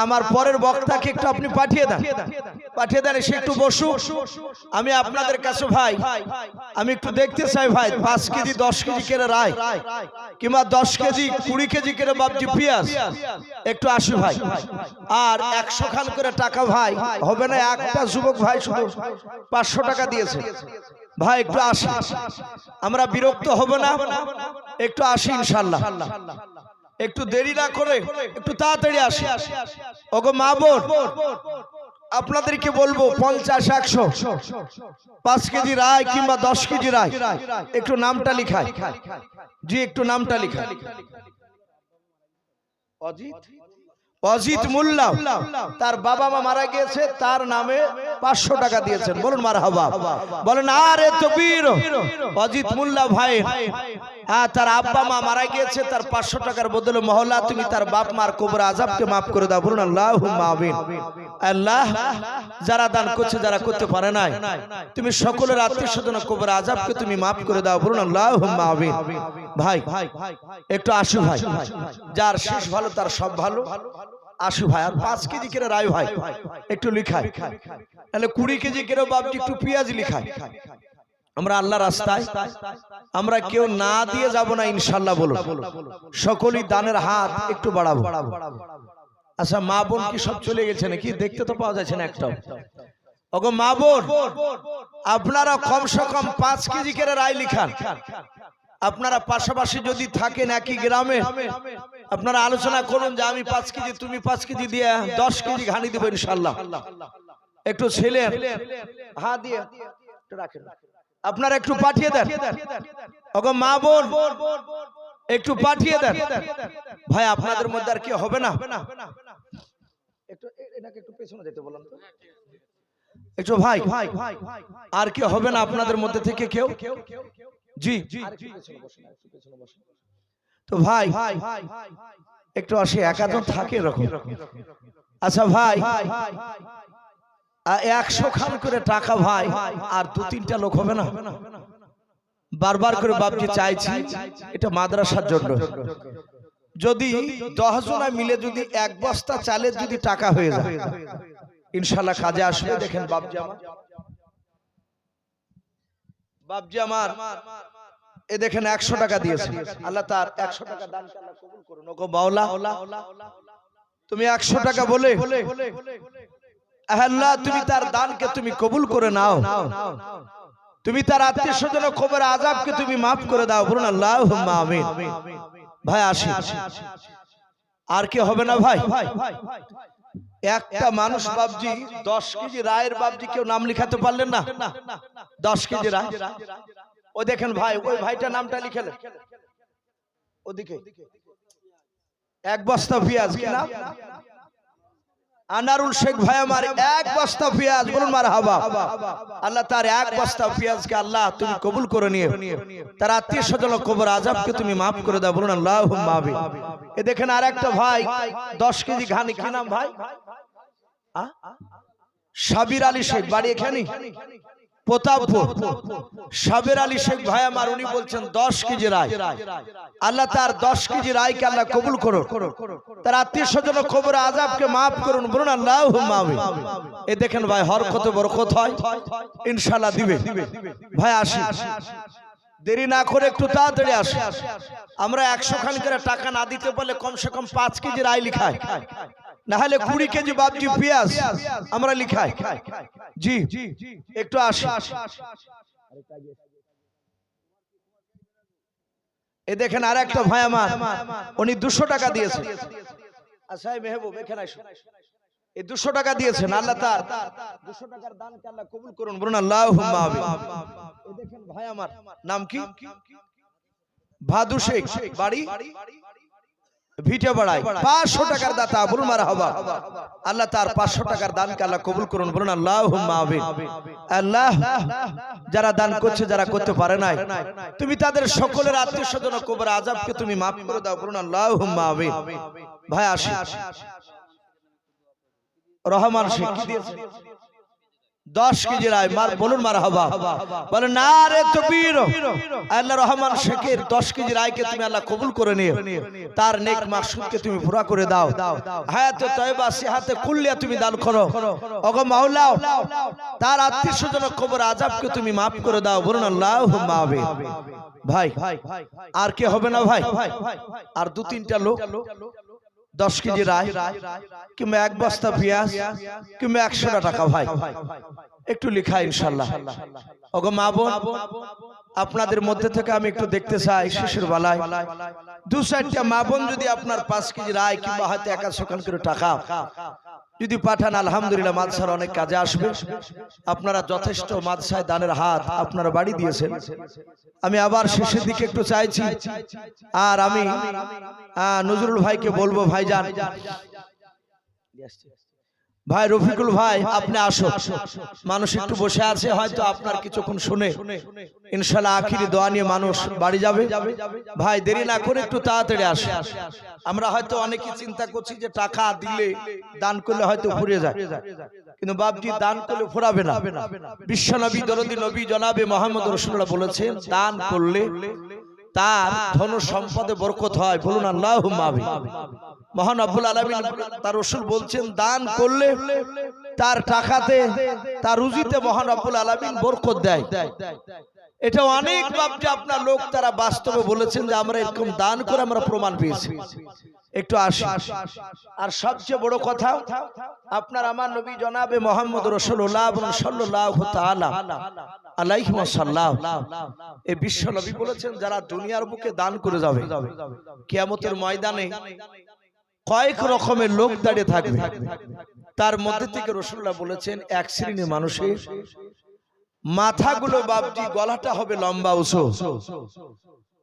আমার পরের বক্তাকে একটু আপনি পাঠিয়ে দেন, সে একটু বসুক। আমি আপনাদের কাছে ভাই আমি একটু দেখতে চাই ভাই, 5 কেজি 10 কেজি করে রায় কিংবা 10 কেজি 20 কেজি করে বাপজি পেঁয়াজ একটু আসি ভাই। আর 100 খান করে টাকা ভাই হবে না, একটা যুবক ভাই শুধু 500 টাকা দিয়েছে ভাই, একটু আসি, আমরা বিরক্ত হব না, একটু আসি ইনশাআল্লাহ। একটু দেরি না করে একটু তাড়াতাড়ি আসি। ওগো মা বোন, আপনাদেরকে বলবো 50-100 5 কেজি রায় কিংবা 10 কেজি রায় একটু নামটা লিখায়। জি একটু নামটা লিখায়। অজিত মোল্লা, তার বাবা মা মারা গিয়েছে, তার নামে 500 টাকা দিয়েছেন, বলুন মারহাবা। বলেন আরে তকবীর। অজিত মোল্লা ভাই তার আব্বা মা মারা গিয়েছে, তার 500 টাকার বদলে মহল্লা তুমি তার বাপ মার কবর আযাবকে মাফ করে দাও, বলুন আল্লাহুম্মা আমিন। আল্লাহ যারা দান করছে, যারা করতে পারে নাই, তুমি সকলের আত্মীয়-স্বজন কবর আযাবকে তুমি মাফ করে দাও, বলুন আল্লাহুম্মা আমিন। ভাই একটু আসু ভাই, যার শেষ ভালো তার সব ভালো। আসু ভাই, আর 5 কেজি করে রায় ভাই একটু লিখায়, তাহলে 20 কেজি করে বাপজি একটু পেঁয়াজ লিখায়। আমরা আল্লাহ রাস্তায় আমরা কেউ না দিয়ে যাব না ইনশাআল্লাহ, বলো সকলেই দানের হাত একটু বাড়াবো। আচ্ছা মা বোন কি সব চলে গেছে নাকি? দেখতে তো পাওয়া যাচ্ছে না একটাও। ওগো মা বোন, আপনারা কমসে কম 5 কেজি করে রায় লিখান। আপনারা পাশাপাশি যদি থাকেন একই গ্রামে, আপনারা আলোচনা করুন যে আমি 5 কেজি, তুমি 5 কেজি দিয়ে 10 কেজি ঘানি দেবো ইনশাআল্লাহ। একটু ছেলে হাত দিয়ে রাখেন, আপনারা একটু পাঠিয়ে দেন। ওগো মা বোন একটু পাঠিয়ে দেন ভাই। আপনাদের মধ্যে আর কি হবে না? একটু এনাকে একটু পেছনে যেতে বলুন তো একটু ভাই, আর কি হবে না আপনাদের মধ্যে থেকে কেউ? জি তো ভাই একটু আসি, একাজন থাকে এরকম। আচ্ছা ভাই 100 খান করে টাকা ভাই, আর 2-3টা লোক হবে না? বারবার করে বাপজি চাইছি, এটা মাদ্রাসার জন্য। যদি 10 জনা মিলে যদি 1 বস্তা চালের যদি টাকা হয়ে যায়, ইনশাআল্লাহ কাজে আসবে। দেখেন বাপজি আমার এ দেখেন 100 টাকা দিয়েছে। আল্লাহ তার 100 টাকা দানকে আল্লাহ কবুল করুন। ওগো মাওলা, তুমি 100 টাকা বলে আল্লাহ তুমি তার দানকে তুমি কবুল করে নাও, তুমি তার আত্মীয় স্বজন কবর আযাবকে তুমি মাফ করে দাও। বলুন আল্লাহুম্মা আমিন। ভাই আসি, আর কি হবে না ভাই? একটা মানুষ বাপজি 10 কেজি রায়ের বাপজি কেউ নাম লিখাতে পারলেন না? 10 কেজি রায়। ও দেখেন ভাই, ওই ভাইটা নামটা লিখেলেন ওদিকে। 1 বস্তা পেঁয়াজ, কি নাম? আনারুল শেখ ভাই আমার 1 বস্তা পেঁয়াজ। বলুন মারহাবা। আল্লাহ তার 1 বস্তা পেঁয়াজকে আল্লাহ তুমি কবুল করে নিও, তার আত্মীয় স্বজন কবর আযাবকে তুমি মাফ করে দাও। বলুন আল্লাহুম্মা আমিন। এ দেখেন আরেকটা ভাই 10 কেজি ঘানি, কি নাম ভাই? সাবির আলী শেখ, বাড়ি এখানে প্রতাপপুর। সাবির আলী শেখ ভাই আমার উনি বলছেন 10 কেজি রায়। আল্লাহ তার 10 কেজি রায়কে আল্লাহ কবুল করুন, তার আত্মীয় স্বজন কবর আযাবকে মাফ করুন। বলুন আল্লাহুম্মা আমিন। এ দেখেন ভাই হরকতে বরকত হয়, ইনশাআল্লাহ দিবে। ভাই আসি, দেরি না করে একটু তাড়াতাড়ি আসি। আমরা 100 খান করে টাকা না দিতে পারলে কমসে কম 5 কেজি রায় লিখাই, না হলে 20 কেজি বাপজি পেঁয়াজ আমরা লিখাই। জি একটু আসি। এ দেখেন আর একটা ভাই আমার উনি 200 টাকা দিয়েছেন। আচ্ছা মেহবুব এখানে আসো, এই 200 টাকা দিয়েছেন। আল্লাহ তার 200 টাকার দানকে আল্লাহ কবুল করুন। বলুন আল্লাহুম্মা আমিন। এই দেখেন ভাই আমার নাম কি? ভাদু শেখ, বাড়ি ভিটে বাড়াই। 500 টাকার দাতা। বলুন মারহাবা। আল্লাহ তার 500 টাকার দানকে আল্লাহ কবুল করুন। বলুন আল্লাহুম্মা আমিন। আল্লাহ যারা দান করছে, যারা করতে পারে নাই, তুমি তাদের সকলের আত্মীয় স্বজন কবর আযাবকে তুমি মাফ করে দাও। বলুন আল্লাহুম্মা আমিন। ভাই আসি, রহমান শেখ কি দিয়েছে? 10 কেজি রায়। বলুন মারহাবা। বলেন নারে তাকবীর। আল্লাহ রহমান শেখের 10 কেজি রায়কে তুমি আল্লাহ কবুল করে নিও, তার নেক মাকসুদকে তুমি পুরা করে দাও। হায়াতে তয়বা সিহাতে কুল্লিয়া তুমি দান করো। ওগো মাওলা তার আত্মীয় স্বজন কবর আযাবকে তুমি মাফ করে দাও। বলুন আল্লাহুম্মা আমিন। ভাই আর কি হবে না ভাই? আর 2-3টা লোক 10 কেজি রায় কিংবা 1 বস্তা পেঁয়াজ কিংবা 100 টাকা ভাই একটু লিখা ইনশাআল্লাহ। ওগো মা বোন, আপনাদের মধ্যে থেকে আমি একটু দেখতে চাই শেষের বেলায় 2-4টা মা বোন যদি আপনার 5 কেজি রায় কিংবা হয়তো 100 খান করে টাকা যদি পাঠান, আলহামদুলিল্লাহ মাদ্রাসার অনেক কাজে আসবে। আপনারা যথেষ্ট মাদ্রাসায় দানের হাত আপনারা বাড়ি দিয়েছেন। আমি আবার শেষের দিকে একটু চাইছি, আর আমি নজরুল ভাইকে বলবো, ভাইজান ভাই রফিকুল ভাই আপনি আসো। মানুষ একটু বসে আছে, হয়তো আপনার কিছুক্ষণ শুনে ইনশাআল্লাহ আখিরি দোয়া নিয়ে মানুষ বাড়ি যাবে। ভাই দেরি না করে একটু তাড়াতাড়ি আসে। আমরা হয়তো অনেকেই চিন্তা করছি যে টাকা দিলে দান করলে হয়তো ফুরিয়ে যায়, কিন্তু বাপজি দান করলে ফুরাবে না। বিশ্বনবী দরদি নবী জনাবে মুহাম্মদ রাসূলুল্লাহ বলেছেন, দান করলে তার ধন সম্পদে বরকত হয়। বলুন আল্লাহুম্মা আমিন। মহান রব্বুল আলামিন তার রাসূল বলছেন, দান করলে তার টাকাতে তার রুজিতে মহান রব্বুল আলামিন বরকত দেয়। এটা অনেক বাপজি আপনার লোক তারা বাস্তবে বলেছেন যে আমরা এরকম দান করে আমরা প্রমাণ পেয়েছি। একটু আসি। আর সবচেয়ে বড় কথা, আপনার আমার নবী জনাবে মুহাম্মদ রাসূলুল্লাহ সাল্লাল্লাহু তাআলা আলাইহি ওয়াসাল্লাম এই বিশ্ব নবী বলেছেন, যারা দুনিয়ার বুকে দান করে যাবে কিয়ামতের ময়দানে কয়েক রকমের লোক দাঁড়িয়ে থাকবে। তার মধ্যে থেকে রাসূলুল্লাহ বলেছেন, এক শ্রেণীর মানুষের মাথাগুলো বাপজি গলাটা হবে লম্বা উঁচু।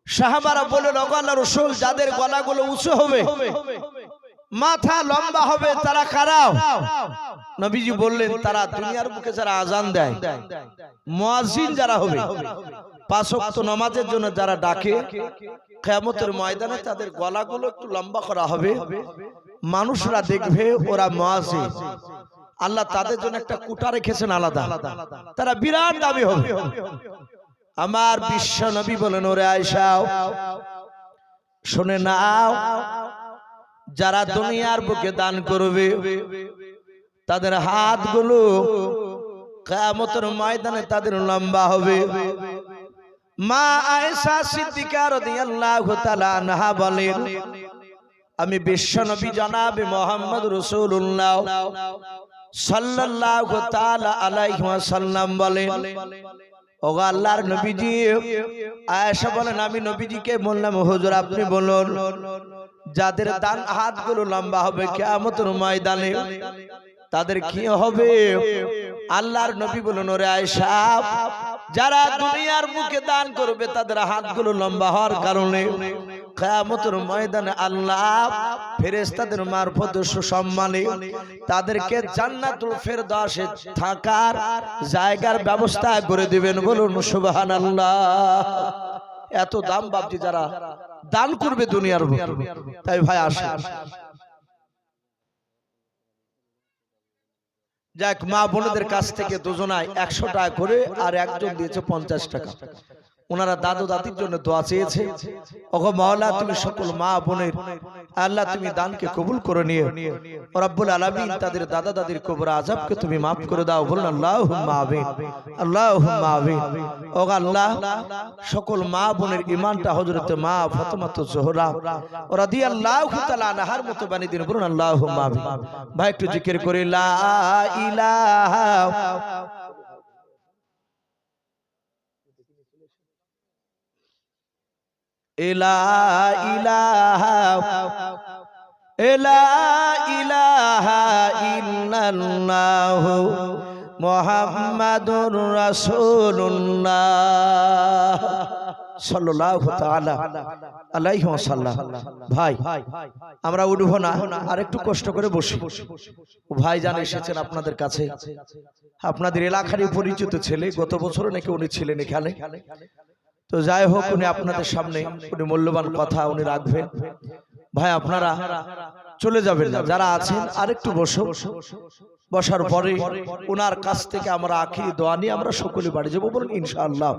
সাহাবারা বলেন, ওগো আল্লাহর রাসূল, যাদের গলাগুলো উঁচু হবে, মাথা লম্বা হবে, তারা কারা? নবীজি বললেন, তারা দুনিয়ার বুকে যারা আজান দেয়, মুয়াজ্জিন যারা হবে, 5 ওয়াক্ত নামাজের জন্য যারা ডাকে, কিয়ামতের ময়দানে তাদের গলাগুলো একটু লম্বা করা হবে। মানুষরা দেখবে ওরা মুয়াজ্জিন, আল্লাহ তাদের জন্য একটা কুটা রেখেছেন আলাদা, তারা বিরাট দামি হবে। আমার বিশ্ব নবী বলেন, ওরে আয়েশা শুনে নাও, যারা দুনিয়ার বুকে দান করবে তাদের হাতগুলো কিয়ামতের ময়দানে তাদের লম্বা হবে। মা আয়েশা সিদ্দিকা রাদিয়াল্লাহু তাআলা আনহা বলেন, আমি বিশ্ব নবী জনাবে মুহাম্মদ রাসূলুল্লাহ সাল্লাল্লাহু তাআলা আলাইহি ওয়াসাল্লাম বলেন, ওগো আল্লাহর নবীজি। আয়েশা বলেন, আমি নবীজিকে বললাম, হুজুর আপনি বলুন, যাদের দান হাতগুলো লম্বা হবে কিয়ামতের ময়দানে তাদের কি হবে? আল্লাহর নবী বলেন, ওরে আয়েশা, যারা দুনিয়ার বুকে দান করবে তাদের হাতগুলো লম্বা হওয়ার কারণে কিয়ামতের ময়দানে আল্লাহ ফেরেশতাদের মারফত সুসম্মানে তাদেরকে জান্নাতুল ফেরদাউসে থাকার জায়গার ব্যবস্থা করে দিবেন। বলুন সুবহানাল্লাহ। এত দাম বাপজি যারা দান করবে দুনিয়ার বুকে। তাই ভাই আসে যাক, মা বোনদের কাছ থেকে দুজনায় 100 টাকা করে আর একজন দিয়েছে 50 টাকা। ওনারা দাদু দাদির জন্য দোয়া চেয়েছে। ওগো মাওলা, তুমি সকল মা বোনের আল্লাহ তুমি দানকে কবুল করে নিও। রব্বুল আলামিন তাদের দাদা দাদির কবর আযাবকে তুমি maaf করে দাও। বলুন আল্লাহুম্মা আমিন, আল্লাহুম্মা আমিন। ওগো আল্লাহ, সকল মা বোনের ঈমানটা হযরতে মা ফাতেমাতুজ জোহরা রাদিয়াল্লাহু তাআলা আনহার মতো বানিয়ে দিন। বলুন আল্লাহুম্মা আমিন। ভাই একটু জিকির করে লা ইলাহা লা ইলাহা ইলাহা ইল্লাল্লাহু মুহাম্মাদুর রাসূলুল্লাহ সাল্লাল্লাহু তাআলা আলাইহি ওয়াসাল্লাম। ভাই আমরা উঠবো না, আর একটু কষ্ট করে বসি। ভাই জান এসেছেন আপনাদের কাছে, আপনাদের এলাকারই পরিচিত ছেলে, গত বছর নাকি উনি ছিলেন এখানে। তো যাই হোক, উনি আপনাদের সামনে উনি মূল্যবান কথা উনি রাখবেন। ভাই আপনারা চলে যাবেন না, যারা আছেন আরেকটু বসো। বসার পরে ওনার কাছ থেকে আমরা আখিরি দোয়া নিয়ে আমরা সকলে বাড়ি যাবো। বলুন ইনশাআল্লাহ।